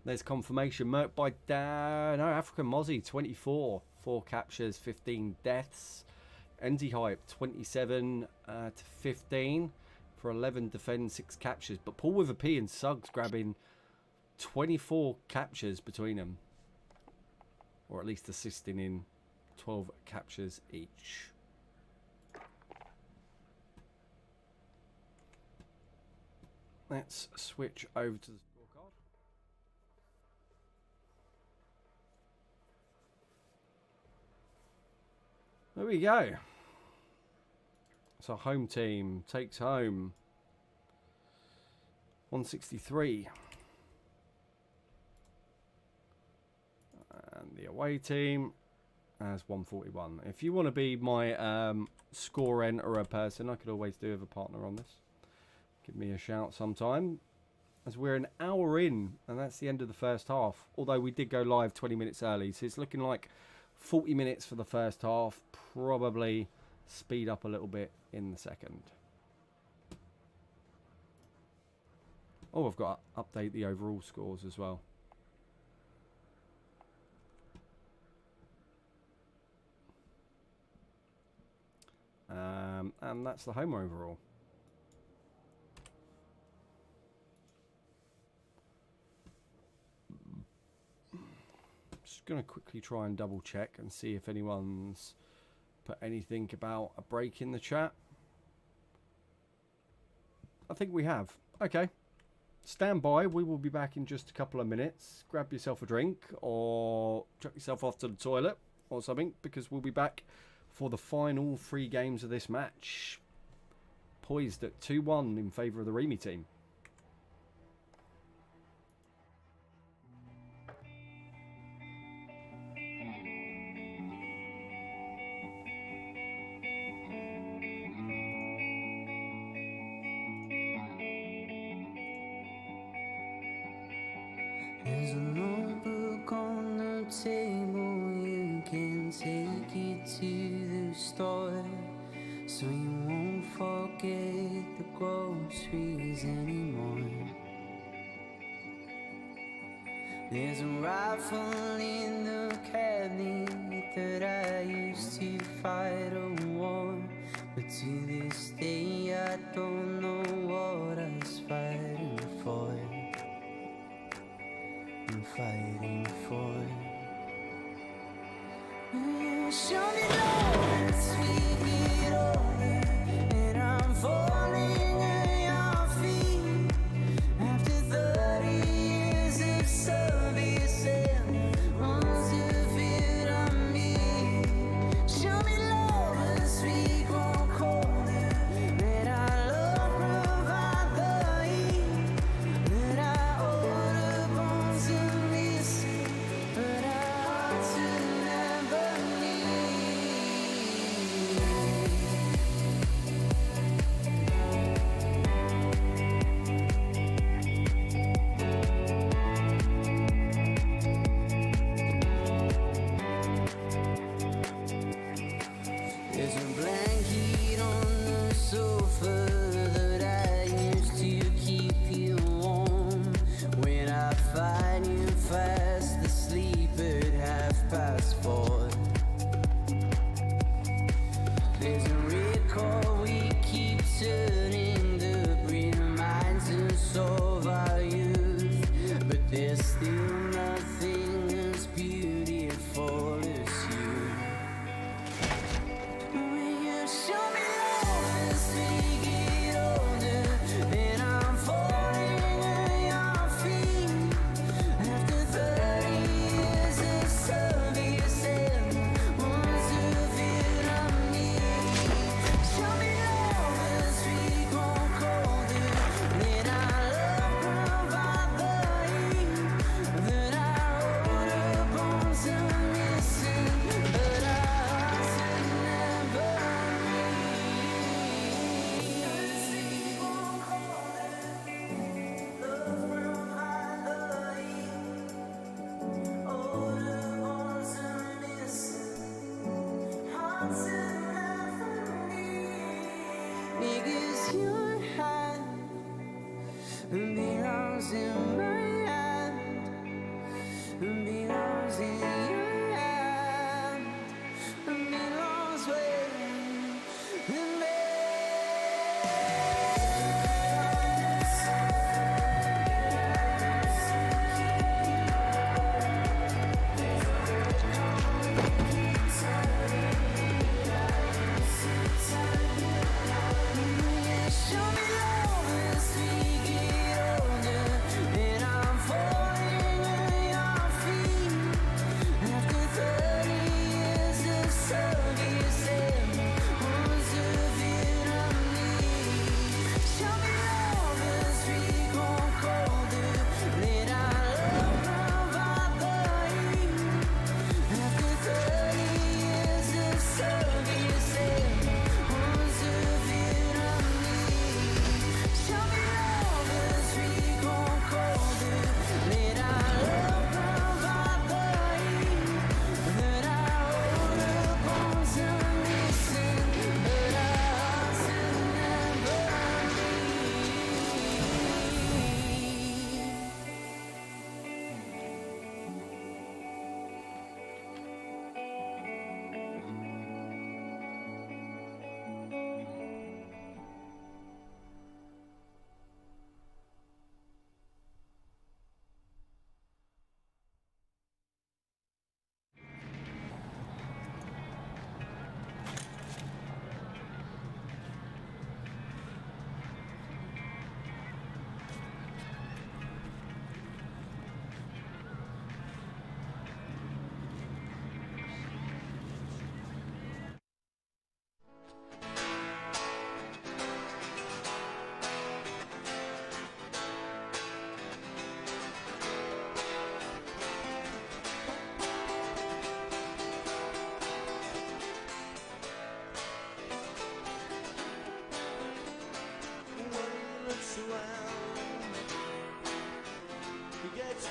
There's confirmation. Merc by African Mozzie, 24. 4 captures, 15 deaths. NZ Hype, 27 to 15 for 11 defends, 6 captures. But Paul with a P and Suggs grabbing 24 captures between them. Or at least assisting in 12 captures each. Let's switch over to the scorecard. There we go. So home team takes home 163. And the the away team as 141. If you want to be my score enterer person, I could always do with a partner on this. Give me a shout sometime. As we're an hour in, and that's the end of the first half. Although we did go live 20 minutes early, so it's looking like 40 minutes for the first half. Probably speed up a little bit in the second. Oh, I've got to update the overall scores as well. And that's the home overall. Just going to quickly try and double check and see if anyone's put anything about a break in the chat. I think we have. Okay. Stand by. We will be back in just a couple of minutes. Grab yourself a drink or chuck yourself off to the toilet or something, because we'll be back for the final 3 games of this match. Poised at 2-1 in favour of the REME team. There's a notebook on the table, you can take it to the store, so you won't forget the groceries anymore. There's a rifle in the cabinet that I used to fight a war, but to this day I don't know what I was fighting for. I'm fighting for. Show me love, let's make it over, and I'm falling at your feet. After 30 years of service and runs to fit on me. Show me love, let's speak one quarter, let our love provide the heat, let our order bones in me. looks around. He gets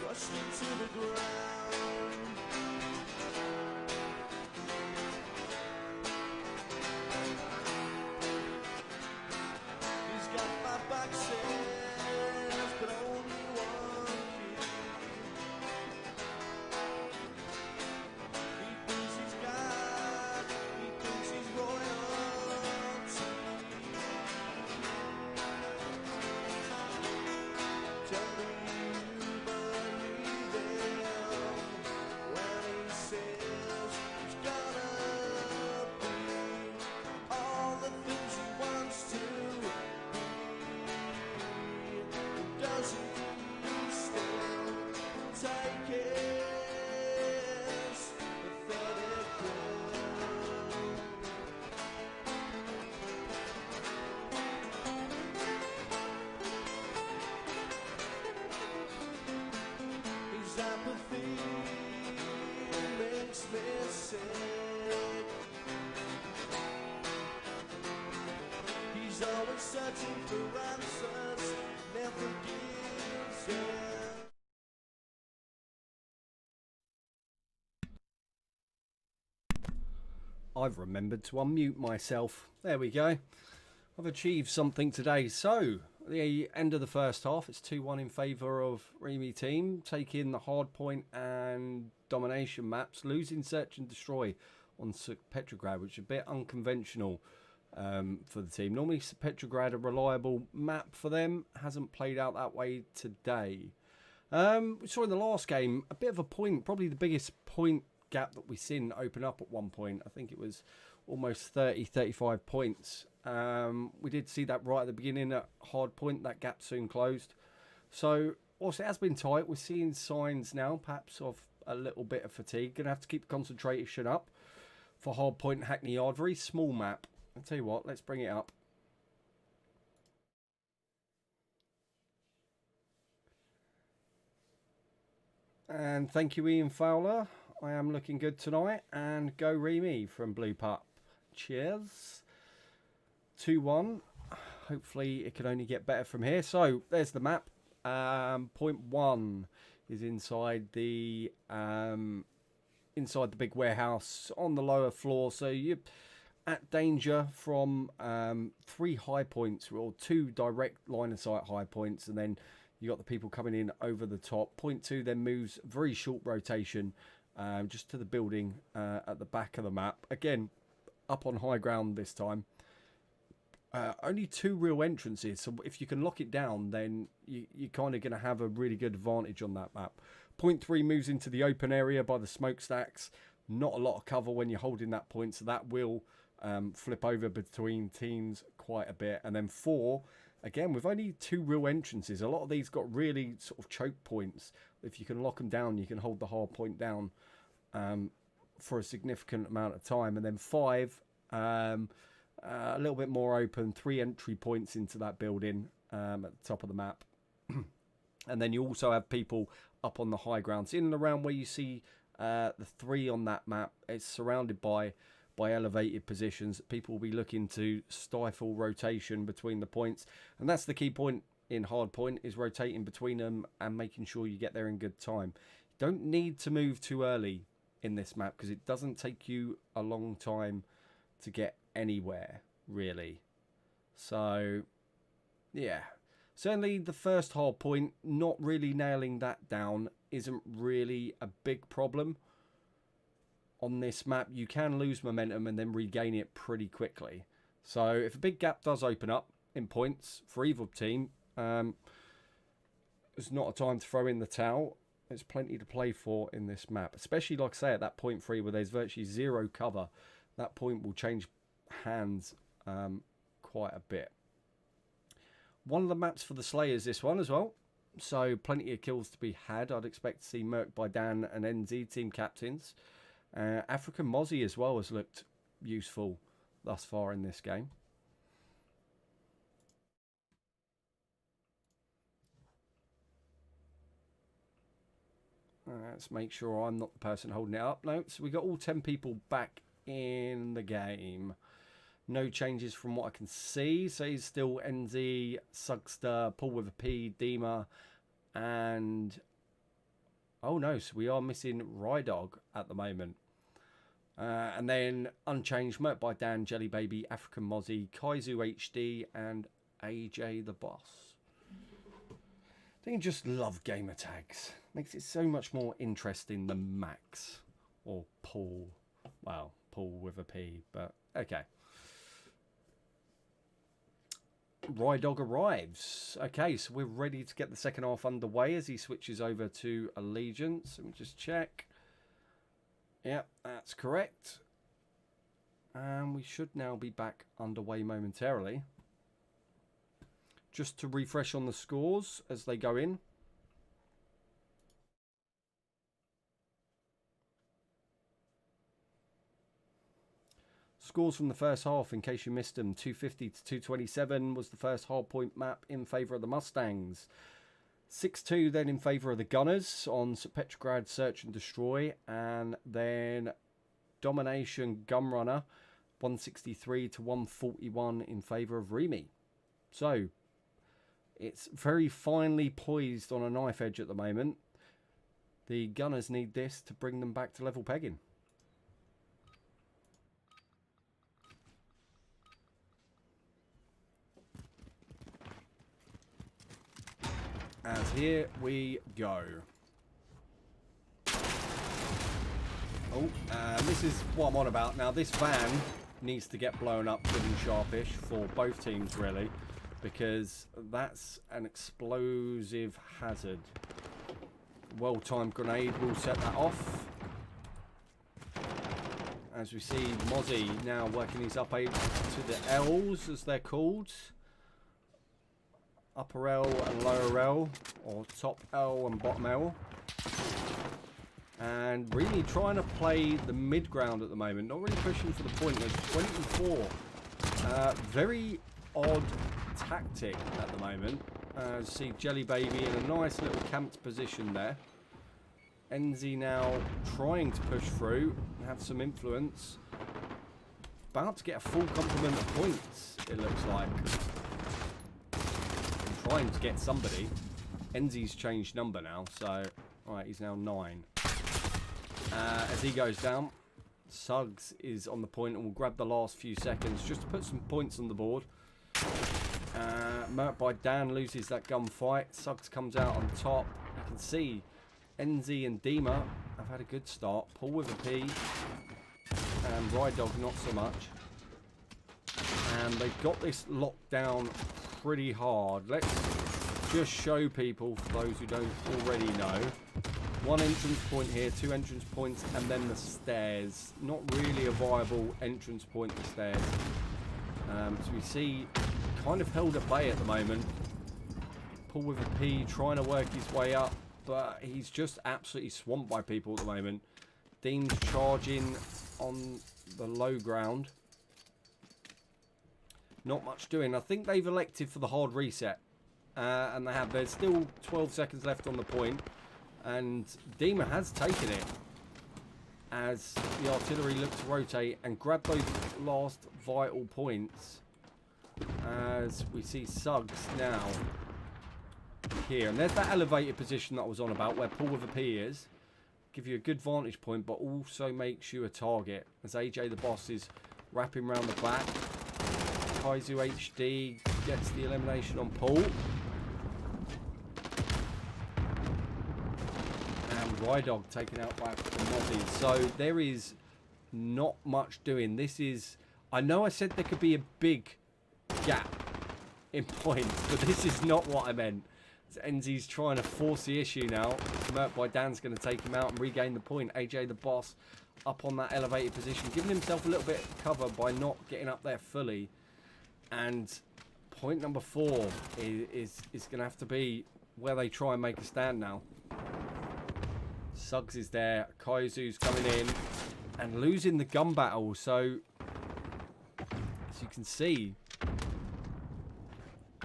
crushed into the ground. He's got my boxes, but only one key. He thinks he's royalty. Tell me you believe him when he says he's gonna be all the things he wants to be. Doesn't he still take his pathetic pill? His apathy makes me sick. He's always searching for answers, never gives in. I've remembered to unmute myself. There we go. I've achieved something today. So, at the end of the first half, it's 2-1 in favour of REME team, taking the hardpoint and domination maps, losing search and destroy on Petrograd, which is a bit unconventional for the team. Normally, Petrograd, a reliable map for them, hasn't played out that way today. We saw in the last game a bit of a point, probably the biggest point gap that we've seen open up at one point. I think it was almost 30-35 points. We did see that right at the beginning at hard point. That gap soon closed. So whilst it has been tight, we're seeing signs now perhaps of a little bit of fatigue. Gonna have to keep the concentration up for hard point and Hackney Yard. Very small map. I'll tell you what, let's bring it up. And thank you, Ian Fowler. I am looking good tonight. And go REME from Blue Pup. Cheers. 2-1. Hopefully it can only get better from here. So there's the map. Point 1 is inside the big warehouse on the lower floor. So you're at danger from 3 high points, or 2 direct line of sight high points, and then you got the people coming in over the top. Point 2 then moves very short rotation just to the building at the back of the map. Again, up on high ground this time. Only 2 real entrances, so if you can lock it down, then you're kind of going to have a really good advantage on that map. Point 3 moves into the open area by the smokestacks. Not a lot of cover when you're holding that point, so that will flip over between teams quite a bit. And then 4, again, with only 2 real entrances, a lot of these got really sort of choke points. If you can lock them down, you can hold the hard point down for a significant amount of time. And then 5, a little bit more open, 3 entry points into that building at the top of the map. And then you also have people up on the high grounds. In and around where you see the 3 on that map, it's surrounded by elevated positions. People will be looking to stifle rotation between the points. And that's the key point in hard point, is rotating between them and making sure you get there in good time. You don't need to move too early in this map because it doesn't take you a long time to get anywhere, really. So, yeah. Certainly the first hard point, not really nailing that down isn't really a big problem. On this map, you can lose momentum and then regain it pretty quickly. So if a big gap does open up in points for either team, it's not a time to throw in the towel. There's plenty to play for in this map, especially, like I say, at that point 3 where there's virtually 0 cover. That point will change hands quite a bit. One of the maps for the Slayers, this one as well. So plenty of kills to be had. I'd expect to see Merc by Dan and NZ team captains. African Mozzie as well has looked useful thus far in this game. Let's make sure I'm not the person holding it up. No, so we got all 10 people back in the game. No changes from what I can see. So he's still NZ, Sugster, Paul with a P, Dima, and... Oh no, so we are missing Rydog at the moment. And then unchanged, Mert by Dan, Jelly Baby, African Mozzie, Kaizu HD, and AJ the Boss. I think I just love gamer tags. Makes it so much more interesting than Max or Paul. Well, Paul with a P, but okay. Rydog arrives. Okay, so we're ready to get the second half underway as he switches over to Allegiance. Let me just check. Yep, that's correct. And we should now be back underway momentarily. Just to refresh on the scores as they go in. Scores from the first half, in case you missed them, 250 to 227 was the first hardpoint map in favour of the Mustangs. 6-2 then in favour of the Gunners on Petrograd Search and Destroy. And then Domination Gunrunner, 163 to 141 in favour of REME A. So, it's very finely poised on a knife edge at the moment. The Gunners need this to bring them back to level pegging. As here we go. Oh, this is what I'm on about. Now, this van needs to get blown up good and sharpish for both teams, really, because that's an explosive hazard. Well-timed grenade will set that off. As we see, Mozzie now working his up to the L's, as they're called. Upper L and lower L, or top L and bottom L. And really trying to play the mid ground at the moment, not really pushing for the point. There's 24. Very odd tactic at the moment. See Jelly Baby in a nice little camped position there. NZ now trying to push through and have some influence. About to get a full complement of points, it looks like. Trying to get somebody. NZ's changed number now, so alright, he's now 9. As he goes down, Suggs is on the point and will grab the last few seconds just to put some points on the board. Mert by Dan loses that gunfight. Suggs comes out on top. You can see NZ and Dima have had a good start. Paul with a P and Rydog not so much. And they've got this locked down pretty hard. Let's just show people, for those who don't already know. One entrance point here, 2 entrance points, and then the stairs. Not really a viable entrance point, the stairs. As we see, kind of held at bay at the moment. Paul with a P trying to work his way up, but he's just absolutely swamped by people at the moment. Dean's charging on the low ground. Not much doing. I think they've elected for the hard reset. And they have. There's still 12 seconds left on the point. And Dima has taken it. As the artillery looks to rotate and grab those last vital points. As we see Suggs now here. And there's that elevated position that I was on about, where Paul with a P is. Give you a good vantage point, but also makes you a target. As AJ the Boss is wrapping around the back. Kaizu HD gets the elimination on Paul. And Rydog taken out by Mozzie. So there is not much doing. This is... I know I said there could be a big gap in points, but this is not what I meant. So NZ's trying to force the issue now. Mert by Dan's going to take him out and regain the point. AJ the Boss up on that elevated position, giving himself a little bit of cover by not getting up there fully. And point number 4 is going to have to be where they try and make a stand now. Suggs is there. Kaizu's coming in and losing the gun battle. So, as you can see,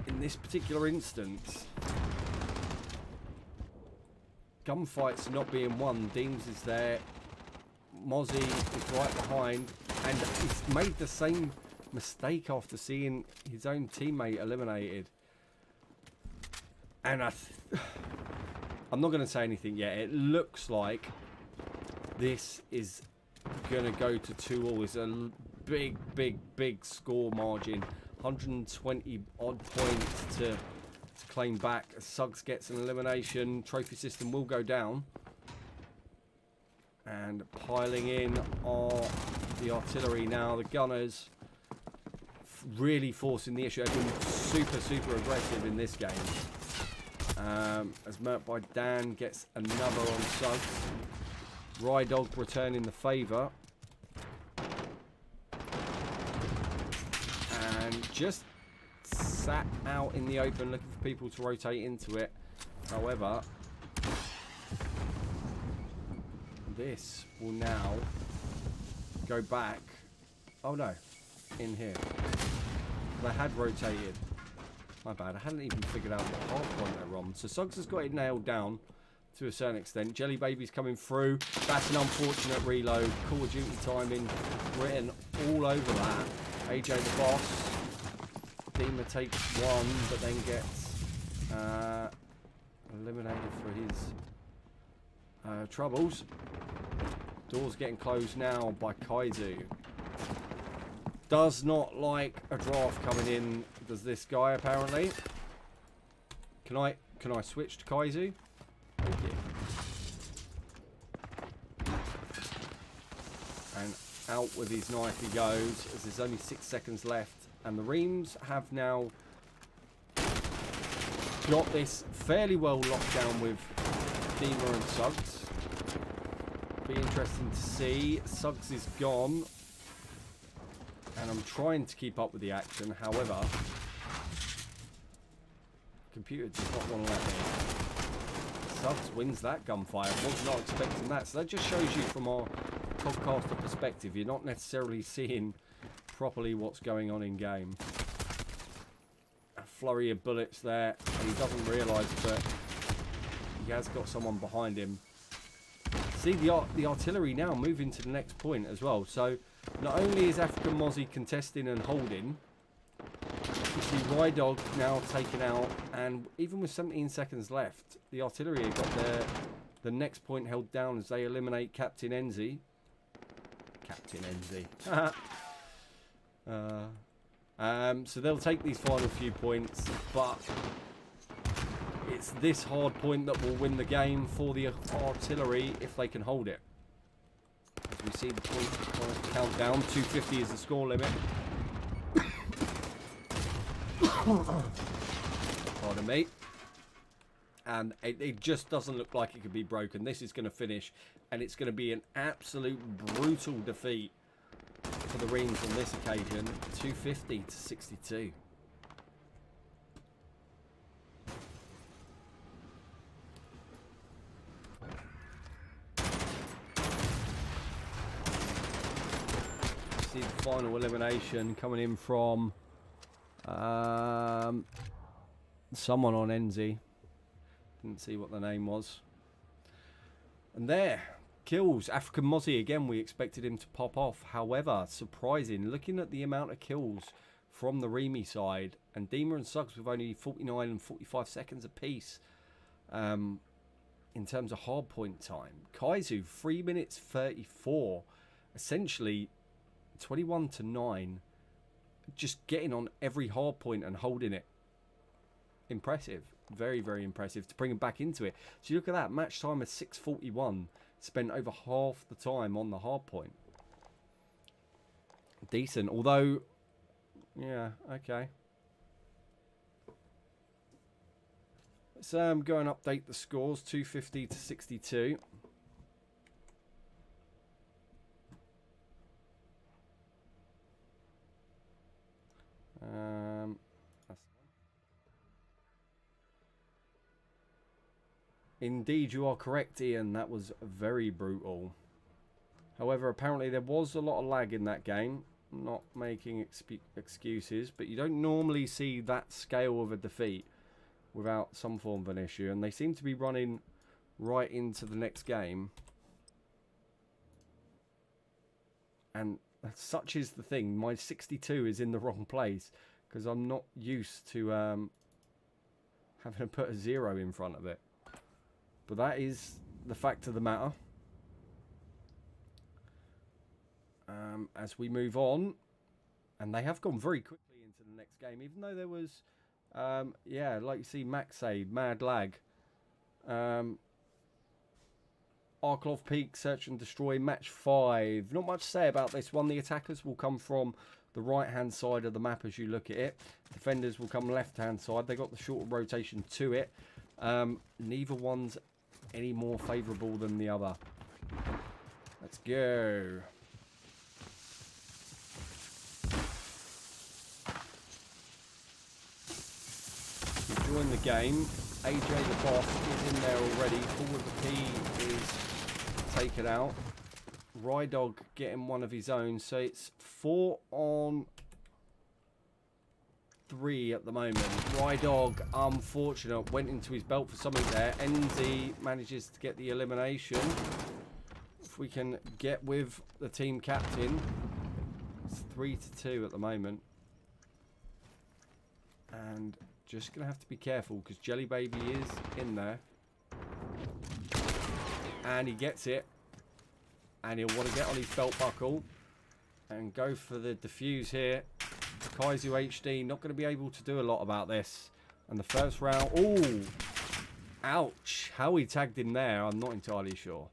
in this particular instance, gunfights are not being won. Deems is there. Mozzie is right behind. And he's made the same mistake after seeing his own teammate eliminated. And I'm not going to say anything yet. It looks like this is going to go to 2-all. It's a big score margin. 120 odd points to claim back. Suggs gets an elimination. Trophy system will go down. And piling in are the artillery now. The gunners really forcing the issue. They've been super aggressive in this game. As Mert by Dan gets another on Suggs. Rydog returning the favour. And just sat out in the open looking for people to rotate into it. However, this will now go back. Oh no, in here. They had rotated. My bad, I hadn't even figured out what hard point they're on. So Suggs has got it nailed down to a certain extent. Jelly Baby's coming through. That's an unfortunate reload. Call of Duty timing written all over that. AJ the boss. Dima takes one, but then gets eliminated for his troubles. Doors getting closed now by Kaizu. Does not like a draft coming in, does this guy apparently. Can I switch to Kaizu? Thank you. And out with his knife he goes, as there's only 6 seconds left. And the Reams have now got this fairly well locked down with Dima and Suggs. Be interesting to see. Suggs is gone. And I'm trying to keep up with the action. However, the computer does not want to let me. Suggs wins that gunfire. Was not expecting that. So that just shows you from our podcaster perspective, you're not necessarily seeing properly what's going on in game. A flurry of bullets there, and he doesn't realise, but he has got someone behind him. See the artillery now moving to the next point as well. So not only is African Mozzie contesting and holding, you see Rydog now taken out, and even with 17 seconds left, the artillery have got the next point held down as they eliminate Captain Enzi. Captain Enzi. So they'll take these final few points, but it's this hard point that will win the game for the artillery if they can hold it. As we see the points count down, 250 is the score limit. Pardon me. And it just doesn't look like it could be broken. This is going to finish, and it's going to be an absolute brutal defeat for the Reams on this occasion. 250 to 62. See the final elimination coming in from someone on Enzi. Didn't see what the name was. And there, kills. African Mozzie again, we expected him to pop off. However, surprising, looking at the amount of kills from the REME side, and Dima and Suggs with only 49 and 45 seconds apiece in terms of hardpoint time. Kaizu, 3 minutes 34. Essentially 21 to 9. Just getting on every hardpoint and holding it. Impressive. Very, very impressive to bring him back into it. So you look at that, match time is 6:41. Spent over half the time on the hard point. Decent, although, yeah, okay. Let's go and update the scores. 250 to 62. Indeed, you are correct, Ian. That was very brutal. However, apparently there was a lot of lag in that game. I'm not making excuses, but you don't normally see that scale of a defeat without some form of an issue. And they seem to be running right into the next game. And Such is the thing. My 62 is in the wrong place because I'm not used to having to put a 0 in front of it. But that is the fact of the matter. As we move on, and they have gone very quickly into the next game, even though there was, yeah, like you see, Max say, mad lag. Arklov Peak, Search and Destroy, match 5. Not much to say about this one. The attackers will come from the right-hand side of the map as you look at it. Defenders will come left-hand side. They got the shorter rotation to it. Neither one's any more favourable than the other. Let's go. Join the game. AJ the boss is in there already. Forward the P is taken out. Rydog getting one of his own. So it's 4 on 3 at the moment. Rydog, unfortunate, went into his belt for something there. NZ manages to get the elimination. If we can get with the team captain. It's 3-2 at the moment. And just going to have to be careful because Jelly Baby is in there. And he gets it. And he'll want to get on his belt buckle. And go for the defuse here. Kaizu HD not going to be able to do a lot about this. And the first round... Oh! Ouch. How he tagged him there, I'm not entirely sure.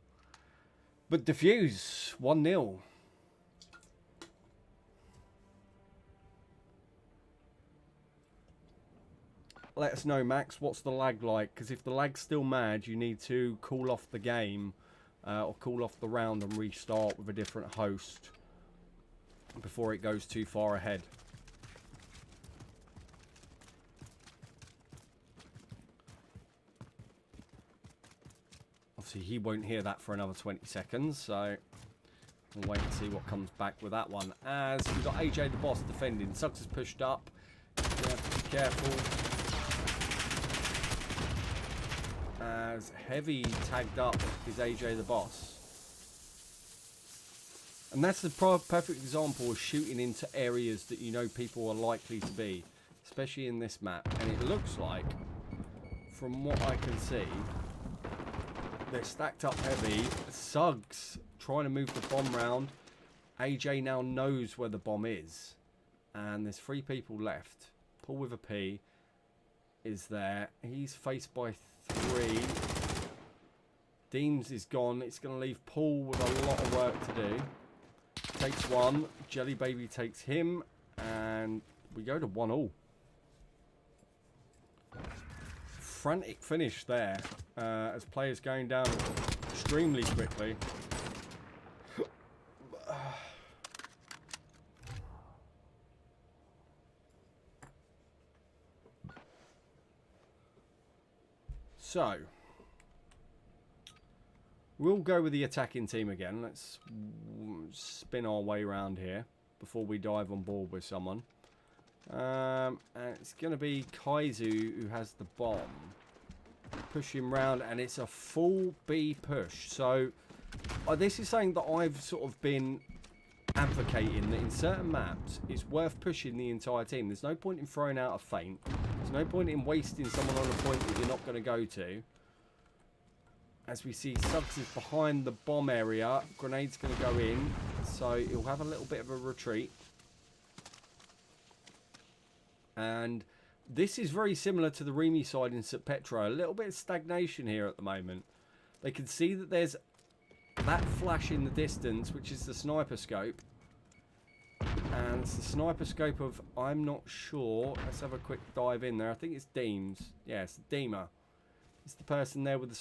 But defuse. 1-0. Let us know, Max, what's the lag like? Because if the lag's still mad, you need to cool off the game or cool off the round and restart with a different host before it goes too far ahead. Obviously, he won't hear that for another 20 seconds, so we'll wait and see what comes back with that one. As we've got AJ the boss defending. Suggs is pushed up. You have to be careful. As Heavy tagged up is AJ the boss. And that's the perfect example of shooting into areas that you know people are likely to be, especially in this map. And it looks like, from what I can see, they're stacked up heavy. Suggs trying to move the bomb round. AJ now knows where the bomb is. And there's 3 people left. Paul with a P is there. He's faced by 3. Deems is gone. It's going to leave Paul with a lot of work to do. Takes 1. Jelly Baby takes him. And we go to 1-1. Frantic finish there. As players going down extremely quickly. So, we'll go with the attacking team again. Let's spin our way around here before we dive on board with someone. And it's going to be Kaizu who has the bomb. Push him round, and it's a full B push. So, this is something that I've sort of been advocating, that in certain maps, it's worth pushing the entire team. There's no point in throwing out a feint. There's no point in wasting someone on a point that you're not going to go to. As we see, Suggs is behind the bomb area. Grenade's going to go in. So he'll have a little bit of a retreat. And this is very similar to the REME side in St. Petro. A little bit of stagnation here at the moment. They can see that there's that flash in the distance, which is the sniper scope. And it's the sniper scope of, I'm not sure. Let's have a quick dive in there. I think it's Deems. Yeah, it's Deemer. It's the person there with the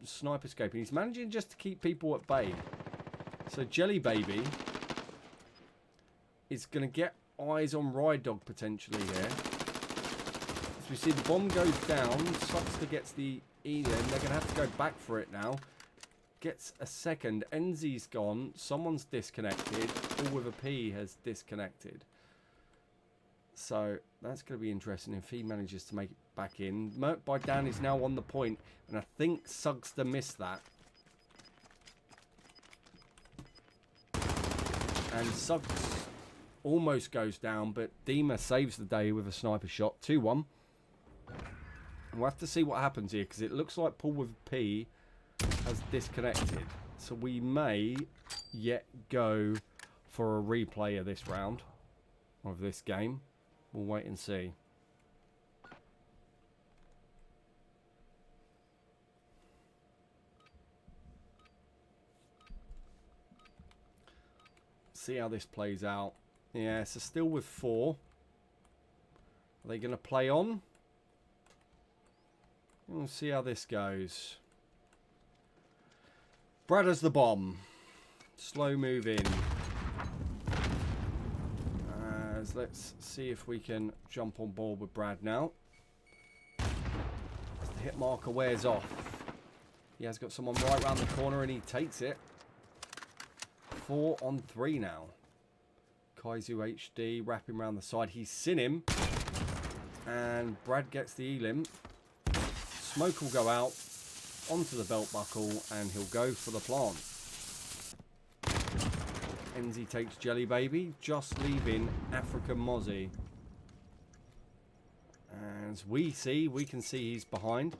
sniper scope. And he's managing just to keep people at bay. So Jelly Baby is going to get eyes on Rydog potentially here. As we see the bomb goes down. Suxter gets the E there. They're going to have to go back for it now. Gets a second. NZ's gone. Someone's disconnected. All with a P has disconnected. So that's going to be interesting if he manages to make it back in. Merc by Dan is now on the point, and I think Sugster missed that. And Suggs almost goes down, but Dima saves the day with a sniper shot. 2-1. We'll have to see what happens here, because it looks like Paul with P has disconnected. So we may yet go for a replay of this round, of this game. We'll wait and see. See how this plays out. Yeah, so still with 4. Are they going to play on? We'll see how this goes. Brad has the bomb. Slow move in. Let's see if we can jump on board with Brad now. As the hit marker wears off. He has got someone right round the corner and he takes it. 4 on 3 now. Kaizu HD wrapping around the side. He's seen him. And Brad gets the elim. Smoke will go out onto the belt buckle and he'll go for the plant. Enzi takes Jelly Baby, just leaving Africa Mozzie. As we can see he's behind.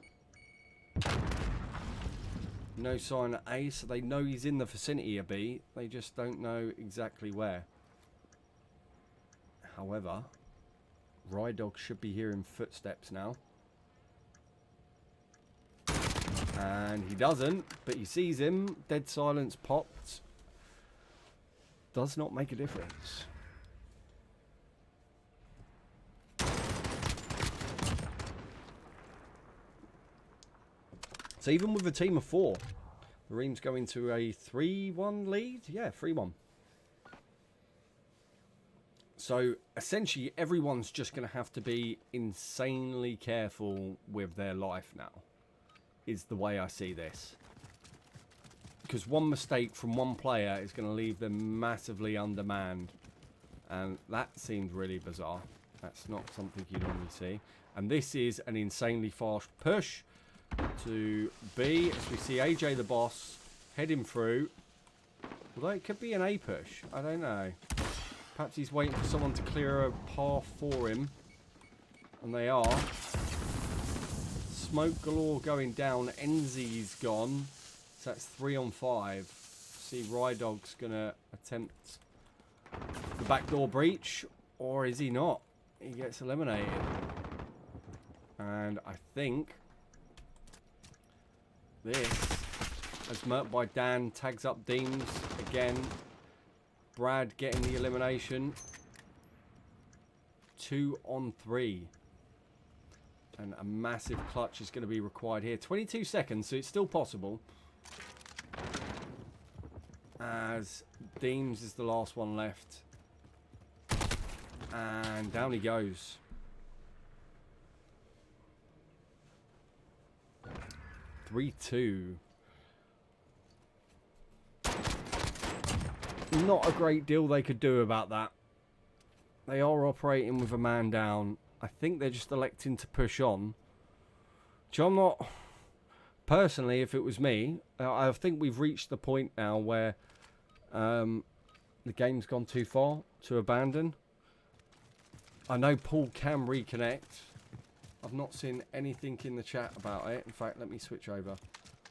No sign of A, so they know he's in the vicinity of B. They just don't know exactly where. However, Rydog should be hearing footsteps now. And he doesn't, but he sees him. Dead silence popped. Does not make a difference. So even with a team of 4, the REME's going to a 3-1 lead. Yeah, 3-1. So essentially everyone's just going to have to be insanely careful with their life now, is the way I see this. Because one mistake from one player is going to leave them massively undermanned. And that seemed really bizarre. That's not something you normally see. And this is an insanely fast push to B. As we see AJ the boss heading through. Although it could be an A push. I don't know. Perhaps he's waiting for someone to clear a path for him. And they are. Smoke galore going down. Enzi's gone. So that's 3 on 5. See, Rydog's going to attempt the backdoor breach. Or is he not? He gets eliminated. And I think this, as murked by Dan, tags up Deems again. Brad getting the elimination. 2 on 3. And a massive clutch is going to be required here. 22 seconds, so it's still possible. As Deems is the last one left. And down he goes. (3-2). Not a great deal they could do about that. They are operating with a man down. I think they're just electing to push on. Which I'm not... Personally, if it was me, I think we've reached the point now where the game's gone too far to abandon. I know Paul can reconnect. I've not seen anything in the chat about it. In fact, let me switch over.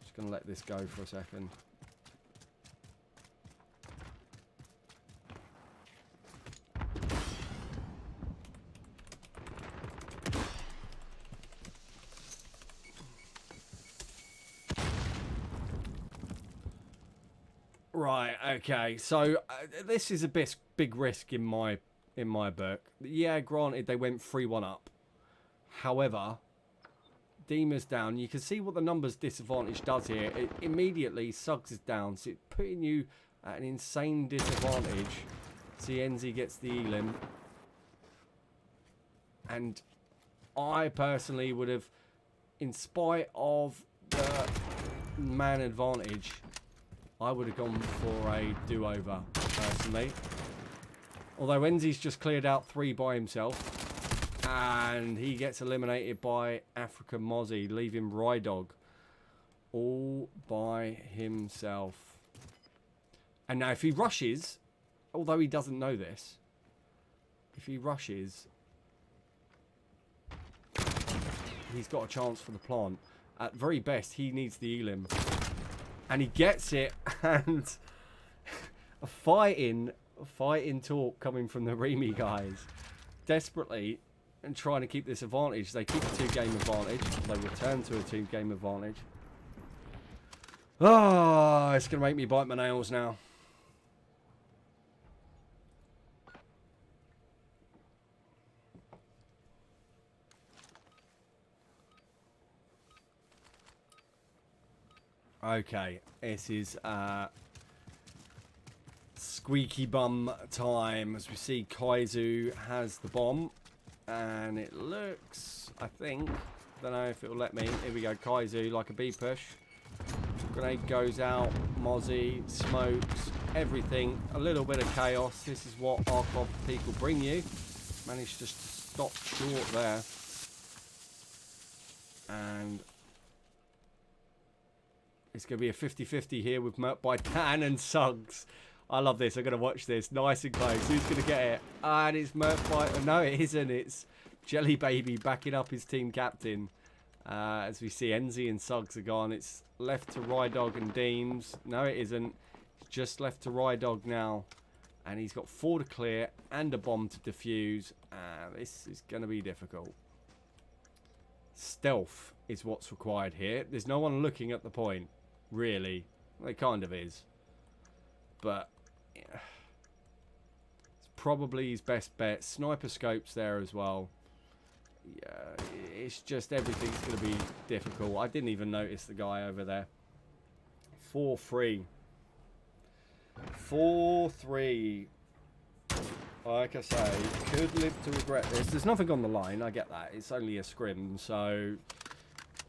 Just going to let this go for a second. Right, okay. So this is a big risk in my book. Yeah, granted they went 3-1 up. However, Dima's down. You can see what the numbers disadvantage does here. Immediately, Suggs is down, so it's putting you at an insane disadvantage. Enzi gets the elim. And I personally would have, in spite of the man advantage, I would have gone for a do-over, personally. Although Enzi's just cleared out 3 by himself. And he gets eliminated by Africa Mozzie, leaving Rydog all by himself. And now if he rushes, although he doesn't know this, if he rushes, he's got a chance for the plant. At very best, he needs the elim. And he gets it, and a fighting talk coming from the REME guys. Desperately and trying to keep this advantage. They keep a 2-game advantage. They return to a 2-game advantage. Oh, it's going to make me bite my nails now. Okay, this is squeaky bum time as we see Kaizu has the bomb, and it looks, I think, don't know if it'll let me. Here we go, Kaizu like a B push. Grenade goes out, Mozzie, smokes, everything, a little bit of chaos. This is what our CoD people bring you. Managed to stop short there, and it's going to be a 50-50 here with Mert by Dan and Suggs. I love this. I'm going to watch this. Nice and close. Who's going to get it? And it's Mert by... No, it isn't. It's Jelly Baby backing up his team captain. As we see, Enzi and Suggs are gone. It's left to Rydog and Deems. No, it isn't. It's just left to Rydog now. And he's got 4 to clear and a bomb to defuse. This is going to be difficult. Stealth is what's required here. There's no one looking at the point. Really, well, it kind of is, but yeah. It's probably his best bet. Sniper scopes there as well. Yeah, it's just everything's going to be difficult. I didn't even notice the guy over there. 4-3. 4-3. Like I say, could live to regret this. There's nothing on the line. I get that. It's only a scrim, so...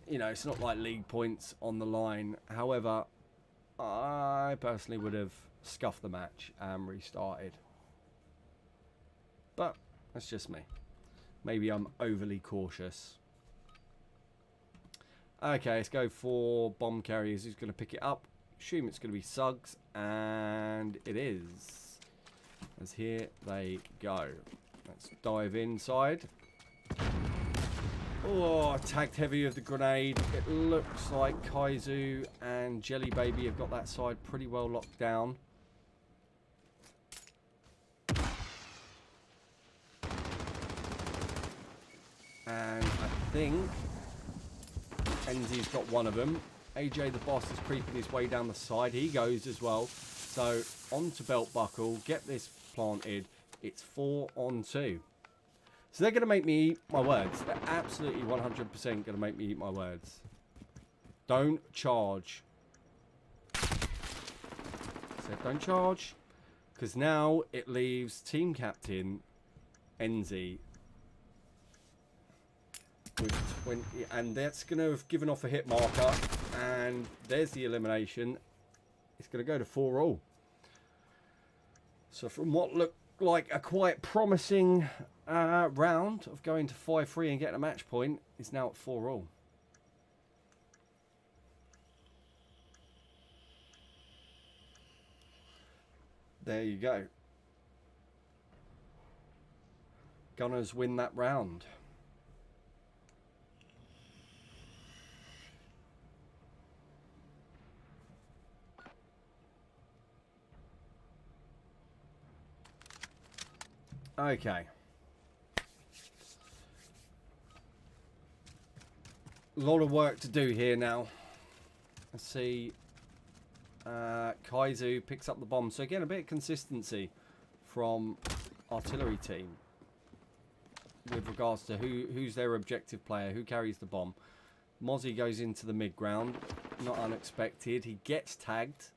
You know, it's not like league points on the line. However, I personally would have scuffed the match and restarted. But that's just me. Maybe I'm overly cautious. Okay, let's go for bomb carriers. Who's going to pick it up? Assume it's going to be Suggs, and it is. As here they go. Let's dive inside. Oh, tagged heavy with the grenade. It looks like Kaizu and Jelly Baby have got that side pretty well locked down. And I think Enzi's got one of them. AJ the boss is creeping his way down the side. He goes as well. So on to belt buckle. Get this planted. It's 4-on-2. So they're going to make me eat my words. They're absolutely 100% going to make me eat my words. Don't charge. So don't charge. Because now it leaves team captain Enzi with 20. And that's going to have given off a hit marker. And there's the elimination. It's going to go to 4-all. So from what looked like a quite promising round of going to 5-3 and getting a match point is now at 4-all. There you go. Gunners win that round. Okay. A lot of work to do here now. Let's see. Kaizu picks up the bomb. So again, a bit of consistency from artillery team with regards to who's their objective player, who carries the bomb. Mozzie goes into the mid ground. Not unexpected. He gets tagged,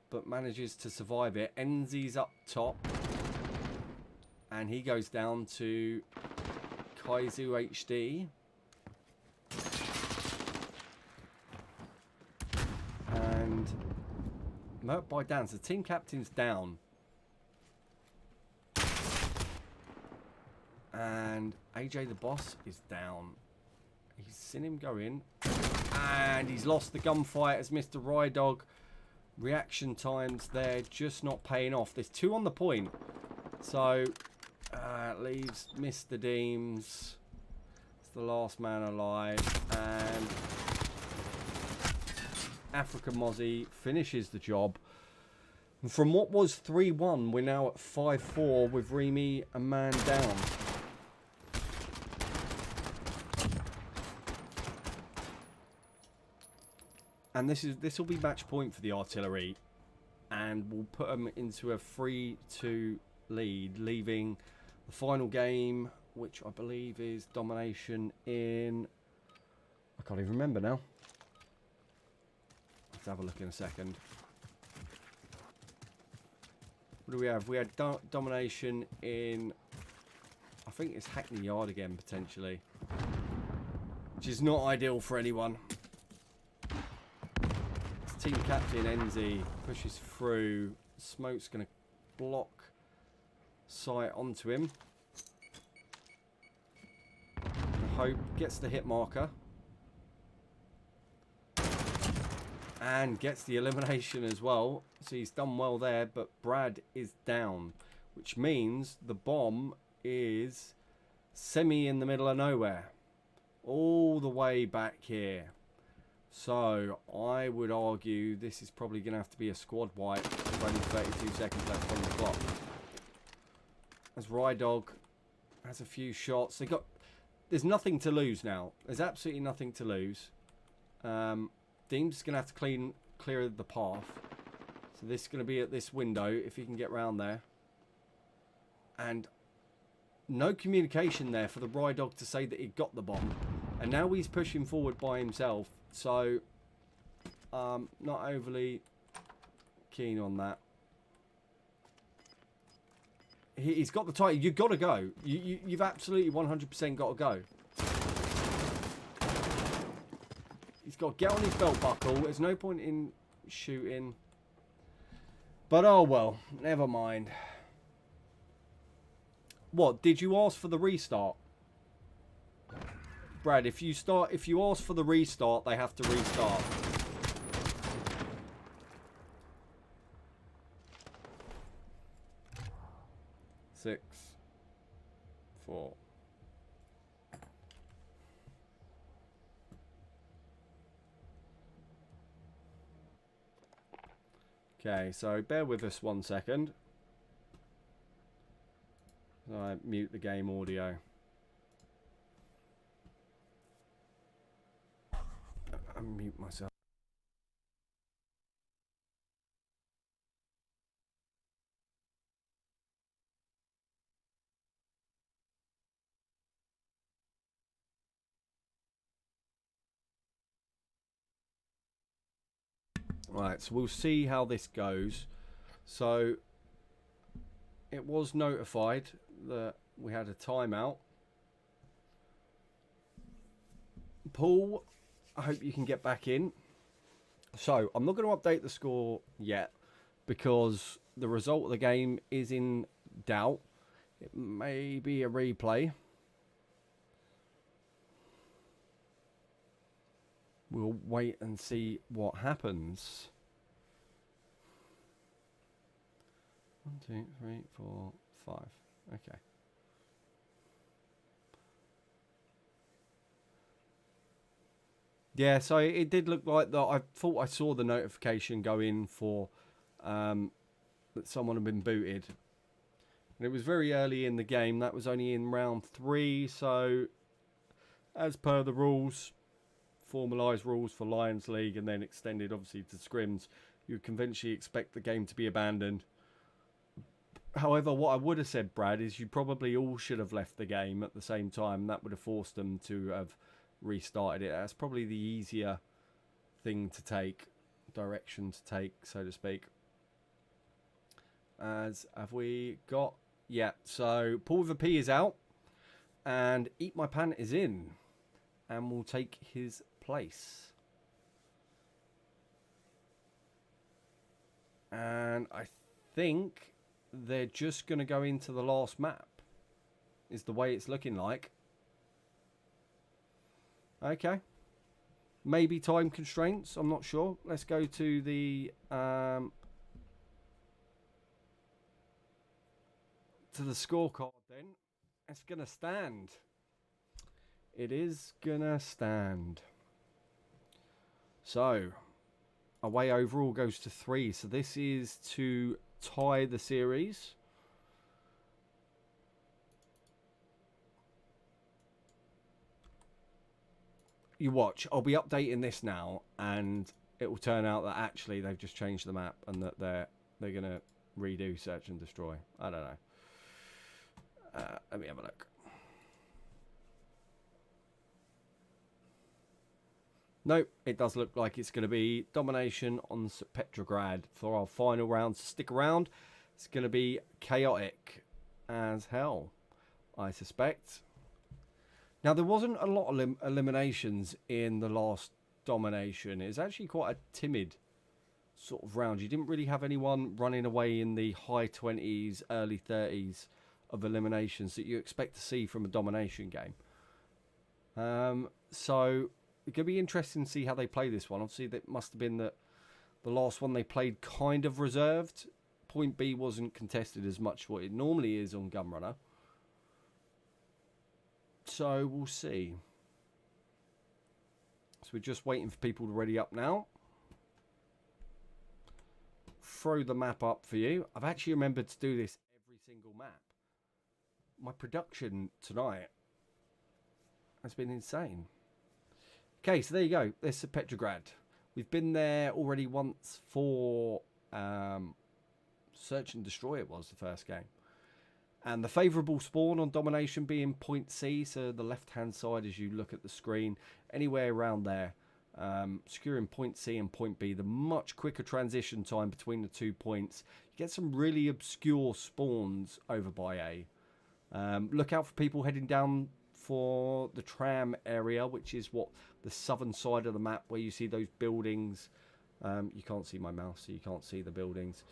but manages to survive it. Enzi's up top. And he goes down to Kaizu HD. And Mert by down. So the team captain's down. And AJ the boss is down. He's seen him go in. And he's lost the gunfight as Mr. Rydog Reaction times, they're just not paying off. There's 2 on the point. So, leaves Mr. Deems. It's the last man alive. And African Mozzie finishes the job. And from what was 3-1, we're now at 5-4 with REME a man down. And this will be match point for the artillery, and we'll put them into a 3-2 lead, leaving the final game, which I believe is domination in... I can't even remember now. Let's have a look in a second. What do we have? We had domination in... I think it's Hackney Yard again, potentially. Which is not ideal for anyone. Team captain Enzi pushes through. Smoke's going to block sight onto him. Hope gets the hit marker. And gets the elimination as well. So he's done well there, but Brad is down. Which means the bomb is semi in the middle of nowhere. All the way back here. So, I would argue this is probably going to have to be a squad wipe with only 32 seconds left on the clock. As Rydog has a few shots. There's nothing to lose now. There's absolutely nothing to lose. Deem's going to have to clear the path. So this is going to be at this window, if he can get round there. And no communication there for the Rydog to say that he got the bomb. And now he's pushing forward by himself. So, not overly keen on that. He's got the title. You've got to go. You've absolutely 100% got to go. He's got to get on his belt buckle. There's no point in shooting. But oh well, never mind. What, did you ask for the restart? Brad, if you ask for the restart, they have to restart. Six, 4. Okay, so bear with us 1 second. I mute the game audio. Mute myself. Right, so we'll see how this goes. So it was notified that we had a timeout. Paul, I hope you can get back in. So, I'm not going to update the score yet because the result of the game is in doubt. It may be a replay. We'll wait and see what happens. 1, 2, 3, 4, 5. Okay. Yeah, so it did look like that. I thought I saw the notification go in for that someone had been booted. And it was very early in the game. That was only in round 3. So, as per the rules, formalised rules for Lions League and then extended obviously to scrims, you would conventionally expect the game to be abandoned. However, what I would have said, Brad, is you probably all should have left the game at the same time. That would have forced them to have restarted it. That's probably the easier thing to take, direction to take, so to speak. As have we got? Yeah, so Paul with a P is out and Eat My Pant is in and will take his place. And I think they're just going to go into the last map, is the way it's looking like. Okay. Maybe time constraints. I'm not sure. Let's go to the scorecard then. It's gonna stand. It is gonna stand. So, away overall goes to 3. So this is to tie the series. You watch. I'll be updating this now, and it will turn out that actually they've just changed the map and that they're gonna redo search and destroy. I don't know. Let me have a look. Nope, it does look like it's going to be domination on Petrograd for our final round. So stick around. It's going to be chaotic as hell, I suspect. Now, there wasn't a lot of eliminations in the last domination. It's actually quite a timid sort of round. You didn't really have anyone running away in the high 20s, early 30s of eliminations that you expect to see from a domination game. So it's going to be interesting to see how they play this one. Obviously, that must have been the last one they played kind of reserved. Point B wasn't contested as much as what it normally is on Gunrunner. So we'll see. So we're just waiting for people to ready up now. Throw the map up for you. I've actually remembered to do this every single map. My production tonight has been insane. Okay, so there you go. This is Petrograd. We've been there already once for Search and Destroy. It was the first game. And the favourable spawn on domination being point C, so the left-hand side as you look at the screen, anywhere around there. Securing point C and point B, the much quicker transition time between the 2 points. You get some really obscure spawns over by A. Look out for people heading down for the tram area, which is what the southern side of the map where you see those buildings. You can't see my mouse, so you can't see the buildings.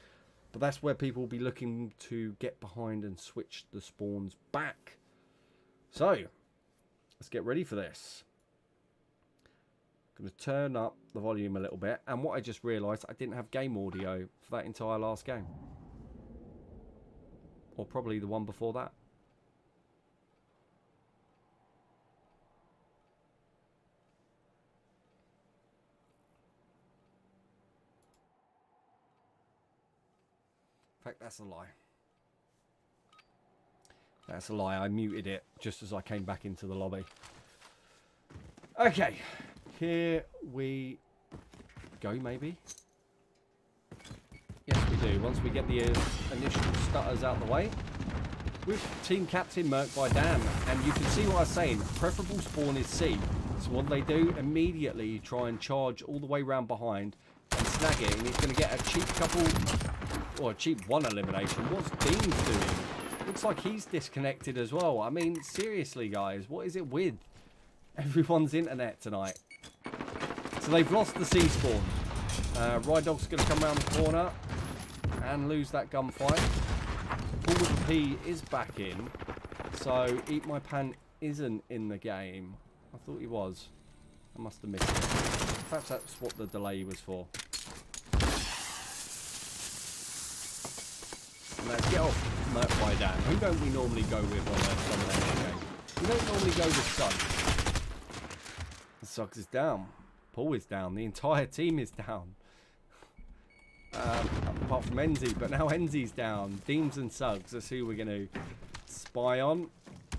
But that's where people will be looking to get behind and switch the spawns back. So, let's get ready for this. I'm going to turn up the volume a little bit. And what I just realised, I didn't have game audio for that entire last game. Or probably the one before that. In fact, that's a lie. That's a lie. I muted it just as I came back into the lobby. Okay. Here we go, maybe. Yes, we do. Once we get the initial stutters out the way. With team captain Merc by Dan. And you can see what I was saying. Preferable spawn is C. So what they do, immediately try and charge all the way around behind and snag it. And he's going to get a cheap couple... or a cheap one elimination. What's Dean's doing? Looks like he's disconnected as well. I mean, seriously, guys, what is it with everyone's internet tonight? So they've lost the C spawn. Rydog's going to come around the corner and lose that gunfight. Paul with a P is back in. So Eat My Pan isn't in the game. I thought he was. I must have missed it. Perhaps that's what the delay was for. Let's get off Merc by Dan. Who don't we normally go with on a domination game? We don't normally go with Suggs. Suggs is down. Paul is down. The entire team is down. Apart from Enzy. But now Enzy's down. Deems and Suggs. That's who we're going to spy on.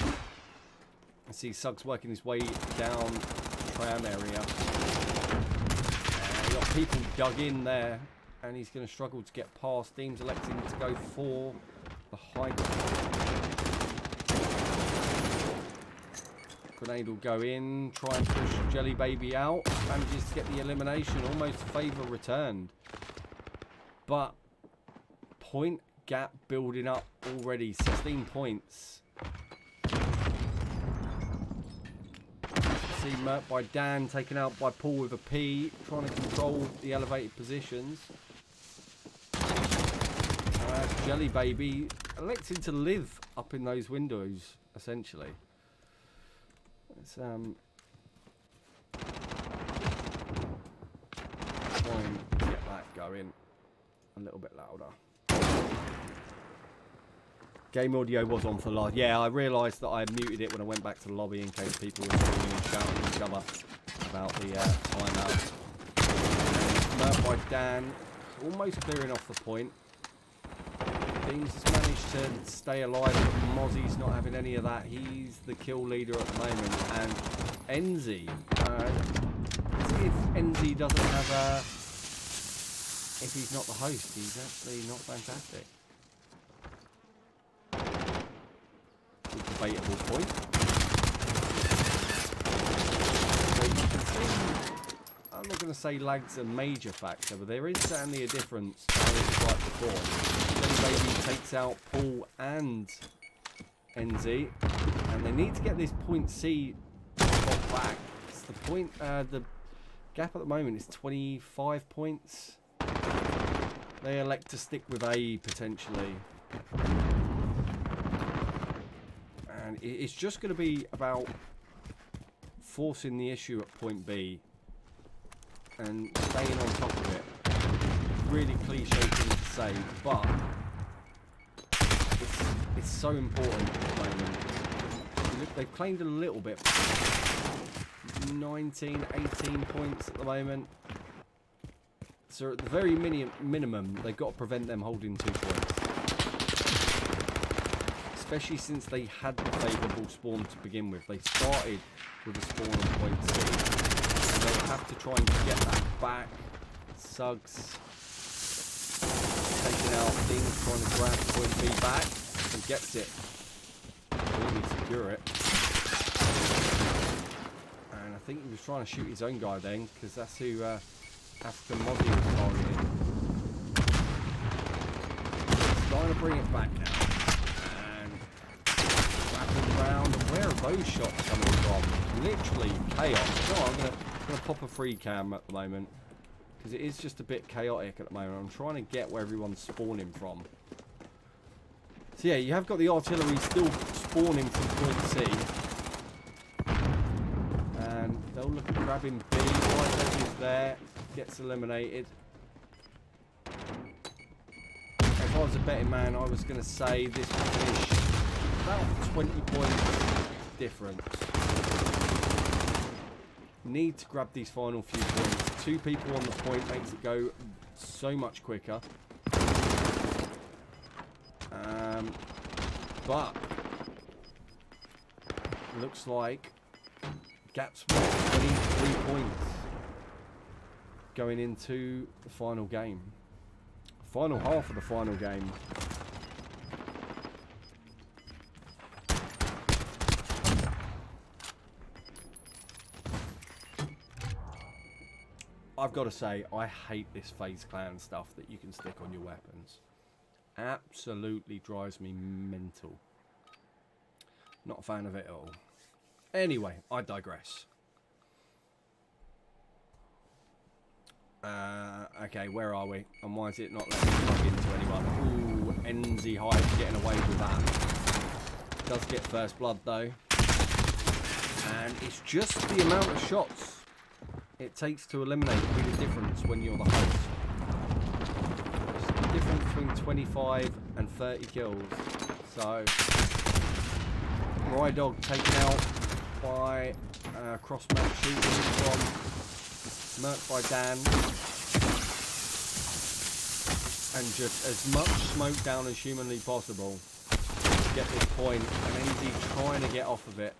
I see Suggs working his way down the tram area. We've got people dug in there. And he's going to struggle to get past. Deems electing to go for the high ground. Grenade will go in. Try and push Jelly Baby out. Manages to get the elimination. Almost favor returned. But point gap building up already. 16 points. See Merc by Dan taken out by Paul with a P. Trying to control the elevated positions. Jelly Baby electing to live up in those windows, essentially. It's try and get that going a little bit louder. Game audio was on for last. Yeah, I realised that I muted it when I went back to the lobby in case people were screaming and shouting at each other about the timeout. Murked by Dan, almost clearing off the point. Beans has managed to stay alive, but Mozzie's not having any of that. He's the kill leader at the moment, and Enzi. If Enzi doesn't have a, if he's not the host, he's actually not fantastic. Debatable point. So you can see, I'm not going to say lag's a major factor, but there is certainly a difference how it was like before. Baby takes out Paul and NZ, and they need to get this point C back. It's the point, the gap at the moment is 25 points. They elect to stick with A potentially. And it's just going to be about forcing the issue at point B and staying on top of it. Really cliche thing to say, but it's so important at the moment. They've claimed a little bit. 19, 18 points at the moment. So at the very minimum, they've got to prevent them holding 2 points. Especially since they had the favourable spawn to begin with. They started with a spawn on point C. And they'll have to try and get that back. Suggs taking out things, trying to grab point B back. And gets it. Really secure it. And I think he was trying to shoot his own guy then, because that's who African Mozzie was targeting. Trying to bring it back now. Around, and where are those shots coming from? Literally chaos. No, I'm gonna pop a free cam at the moment because it is just a bit chaotic at the moment. I'm trying to get where everyone's spawning from. So yeah, you have got the artillery still spawning from point C, and they'll look at grabbing B. White is there, gets eliminated. If I was a betting man, I was gonna say this will finish about 20 points difference. Need to grab these final few points. 2 people on the point makes it go so much quicker. But looks like gap's 23 points going into the final game. Final half of the final game. I've got to say, I hate this FaZe Clan stuff that you can stick on your weapons. Absolutely drives me mental. Not a fan of it at all. Anyway, I digress. Okay, where are we? And why is it not letting me plug into anyone? Ooh, NZ Hive getting away with that. Does get first blood though. And it's just the amount of shots it takes to eliminate be the difference when you're the host. It's the difference between 25 and 30 kills. So, REME taken out by cross-match shooting from Merc by Dan. And just as much smoke down as humanly possible to get this point. And NZ trying to get off of it.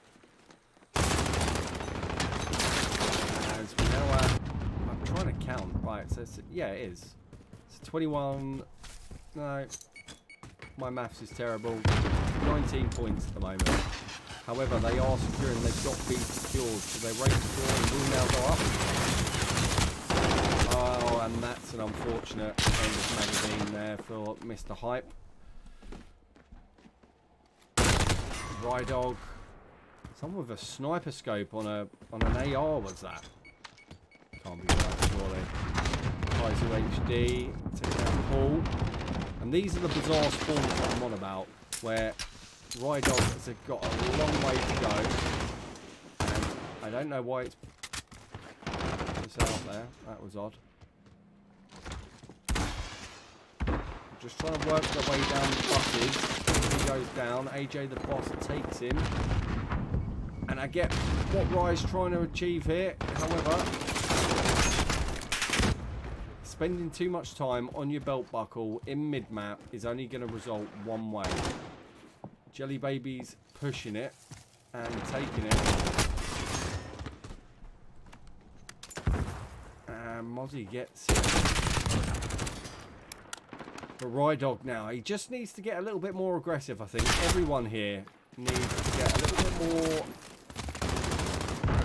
I'm trying to count. Right, so it's, yeah, it is. It's 21. No, my maths is terrible. 19 points at the moment. However, they are secure and they've got B secured, so their rate of scoring will now go up. Oh, and that's an unfortunate end of magazine there for Mr. Hype. REME. Someone with a sniper scope on an AR was that. Can't be right, surely. Kaiser HD, taking out Paul. And these are the bizarre spawns that I'm on about, where REME has got a long way to go. And I don't know why it's out there. That was odd. just trying to work their way down the buses. He goes down. AJ the boss takes him. And I get what Rye's trying to achieve here. However, spending too much time on your belt buckle in mid-map is only going to result one way. Jelly Baby's pushing it and taking it. And Mozzie gets it. For Rye Dog now, he just needs to get a little bit more aggressive, I think. Everyone here needs to get a little bit more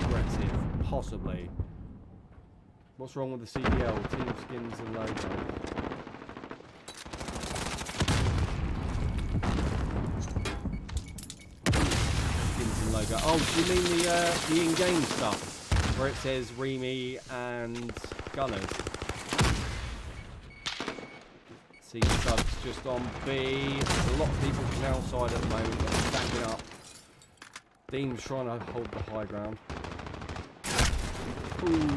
aggressive, possibly. What's wrong with the CDL? Team skins and logos. Skins and logo. Oh, do you mean the in-game stuff? Where it says REME and Gunners. See subs just on B. There's a lot of people from outside at the moment that are stacking up. Dean's trying to hold the high ground. Ooh.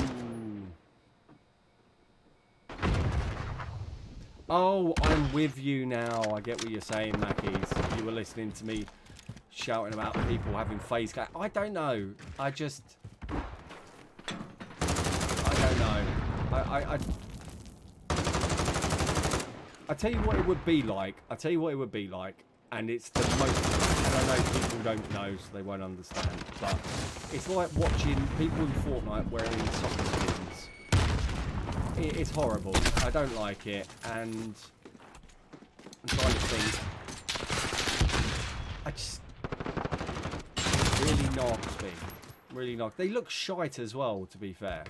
Oh, I'm with you now. I get what you're saying, Mackies. You were listening to me shouting about people having phase cut. I don't know. I don't know. I tell you what it would be like. And it's the most... And I know people don't know, so they won't understand. But it's like watching people in Fortnite wearing soccer skins. It's horrible. I don't like it, and I'm trying to think. I just really knocks me. Really knocks. They look shite as well, to be fair.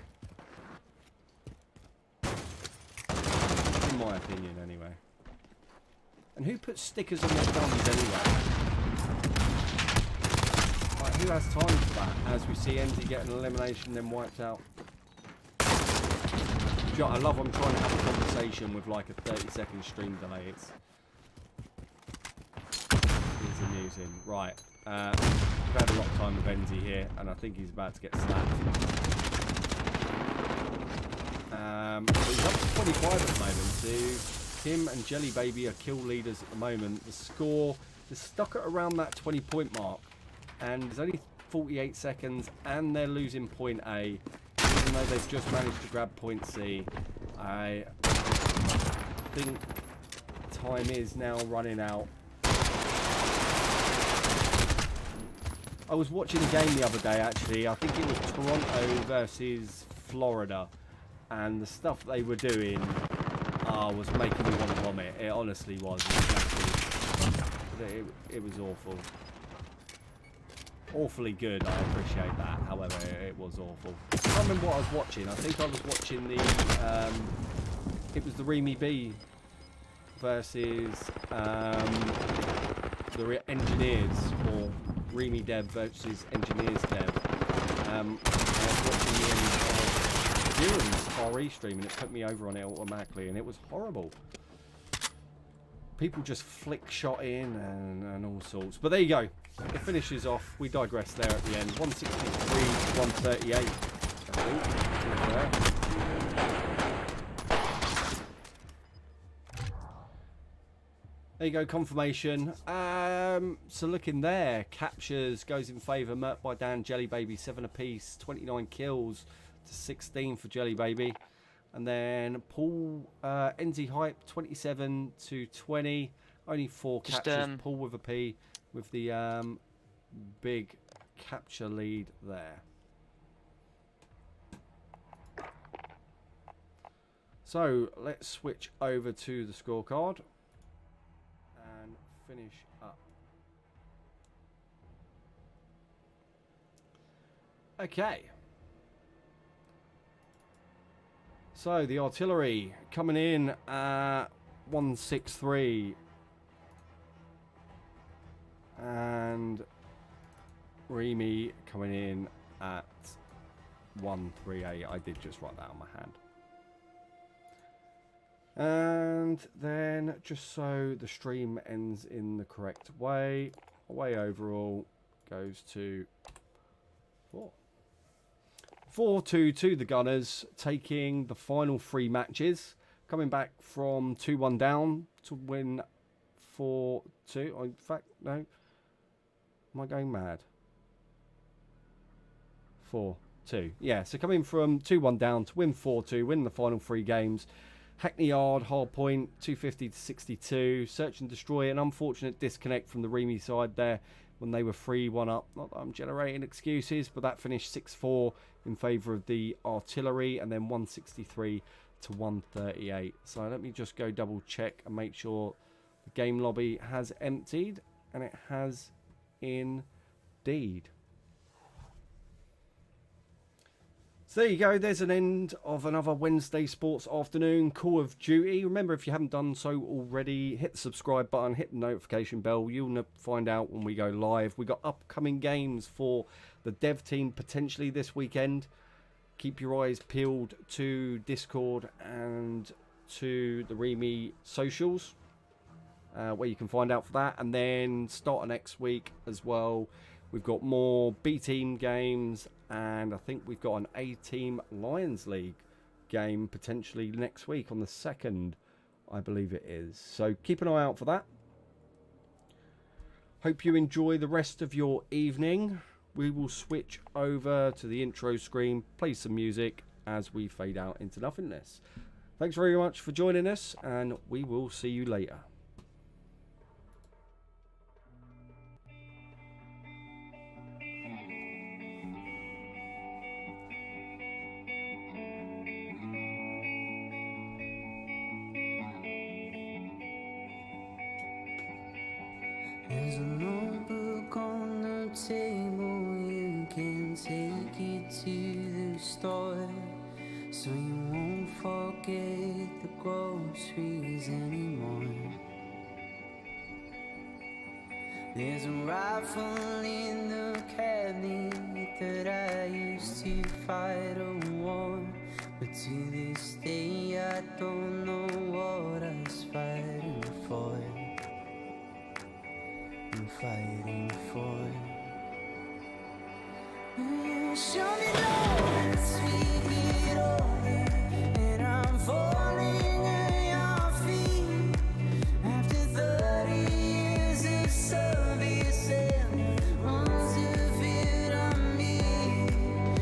In my opinion, anyway. And who puts stickers on their guns anyway? Like, who has time for that? As we see Enzy get an elimination, then wiped out. I love I'm trying to have a conversation with like a 30-second stream delay. It's amusing. Right. We've had a lot of time with Enzy here, and I think he's about to get slapped. So he's up to 25 at the moment. So him and Jelly Baby are kill leaders at the moment. The score is stuck at around that 20-point mark, and there's only 48 seconds, and they're losing point A. Even though they've just managed to grab point C, I think time is now running out. I was watching a game the other day, actually. I think it was Toronto versus Florida, and the stuff they were doing was making me want to vomit. It honestly was. It was awful. Awfully good, I appreciate that. However, it was awful. I can't remember what I was watching. I think I was watching the it was the REME B versus the engineers, or REME Dev versus engineers Dev. I was watching the end of Kieran's RE stream, and it put me over on it automatically, and it was horrible. People just flick shot in and all sorts. But there you go. The finish is off. We digress there at the end. 163, 138. I think. There you go, confirmation. So looking there, captures goes in favour. Merc by Dan, Jelly Baby 7 apiece, 29 kills to 16 for Jelly Baby. And then Paul, NZ Hype 27 to 20. Only 4 captures. Paul with a P with the big capture lead there. So let's switch over to the scorecard and finish up. Okay. So the artillery coming in at 163. And REME coming in at 138. I did just write that on my hand. And then, just so the stream ends in the correct way, away overall goes to 4-2 to the Gunners, taking the final 3 matches. coming back from 2-1 down to win 4-2. In fact, no. Am I going mad? 4-2. Yeah, so coming from 2-1 down to win 4-2, win the final 3 games. Hackney Yard, Hardpoint, 250 to 62. Search and Destroy, an unfortunate disconnect from the REME side there when they were 3-1 up. Not that I'm generating excuses, but that finished 6-4 in favour of the Artillery, and then 163 to 138. So let me just go double check and make sure the game lobby has emptied, and it has indeed. So there you go, there's an end of another Wednesday sports afternoon Call of Duty. Remember, if you haven't done so already, hit the subscribe button, hit the notification bell. You'll find out when we go live. We got upcoming games for the dev team potentially this weekend. Keep your eyes peeled to Discord and to the REME socials, where you can find out for that. And then start of next week as well, we've got more B team games, and I think we've got an A team Lions League game potentially next week on the 2nd, I believe it is. So keep an eye out for that. Hope you enjoy the rest of your evening. We will switch over to the intro screen, play some music as we fade out into nothingness. Thanks very much for joining us, and we will see you later. There's a notebook on the table, you can take it to the store, so you won't forget the groceries anymore. There's a rifle in the cabinet that I used to fight a war, but to this day I don't know what I was fighting for. I'm fighting for. You show me love as we get older, and I'm falling at your feet. After 30 years of service and months of it on me,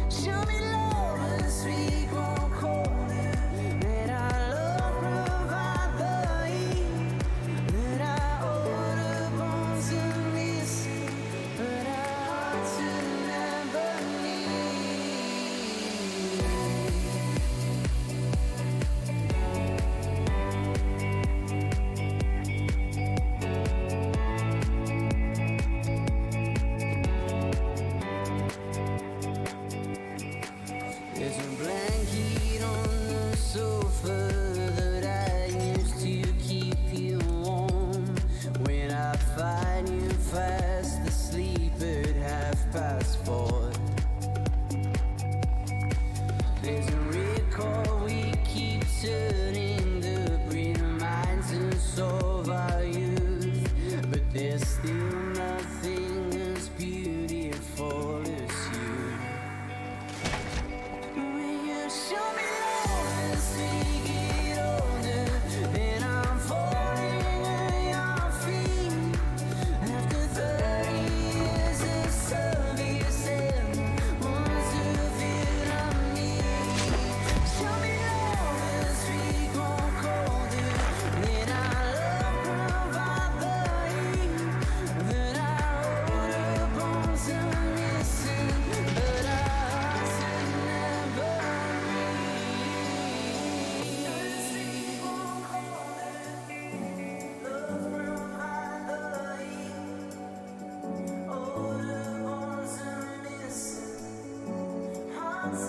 show me love as we grow colder, that our love provide the heat, that our older bones are missing, but our hearts will never leave. There's a blanket on the sofa that I used to keep you warm. When I find you fast asleep at 4:30. There's a record we keep turning to bring minds and solve our youth, but there's still nothing as beautiful as you. Will you show me love as we get older, and I'm falling at your feet. After 30 years of service and months of it on me, show me love as we grow colder, that our love provide the heat, that our older bones are missing, but our hearts will never leave. As we grow colder, love provide the heat, older bones are missing, hearts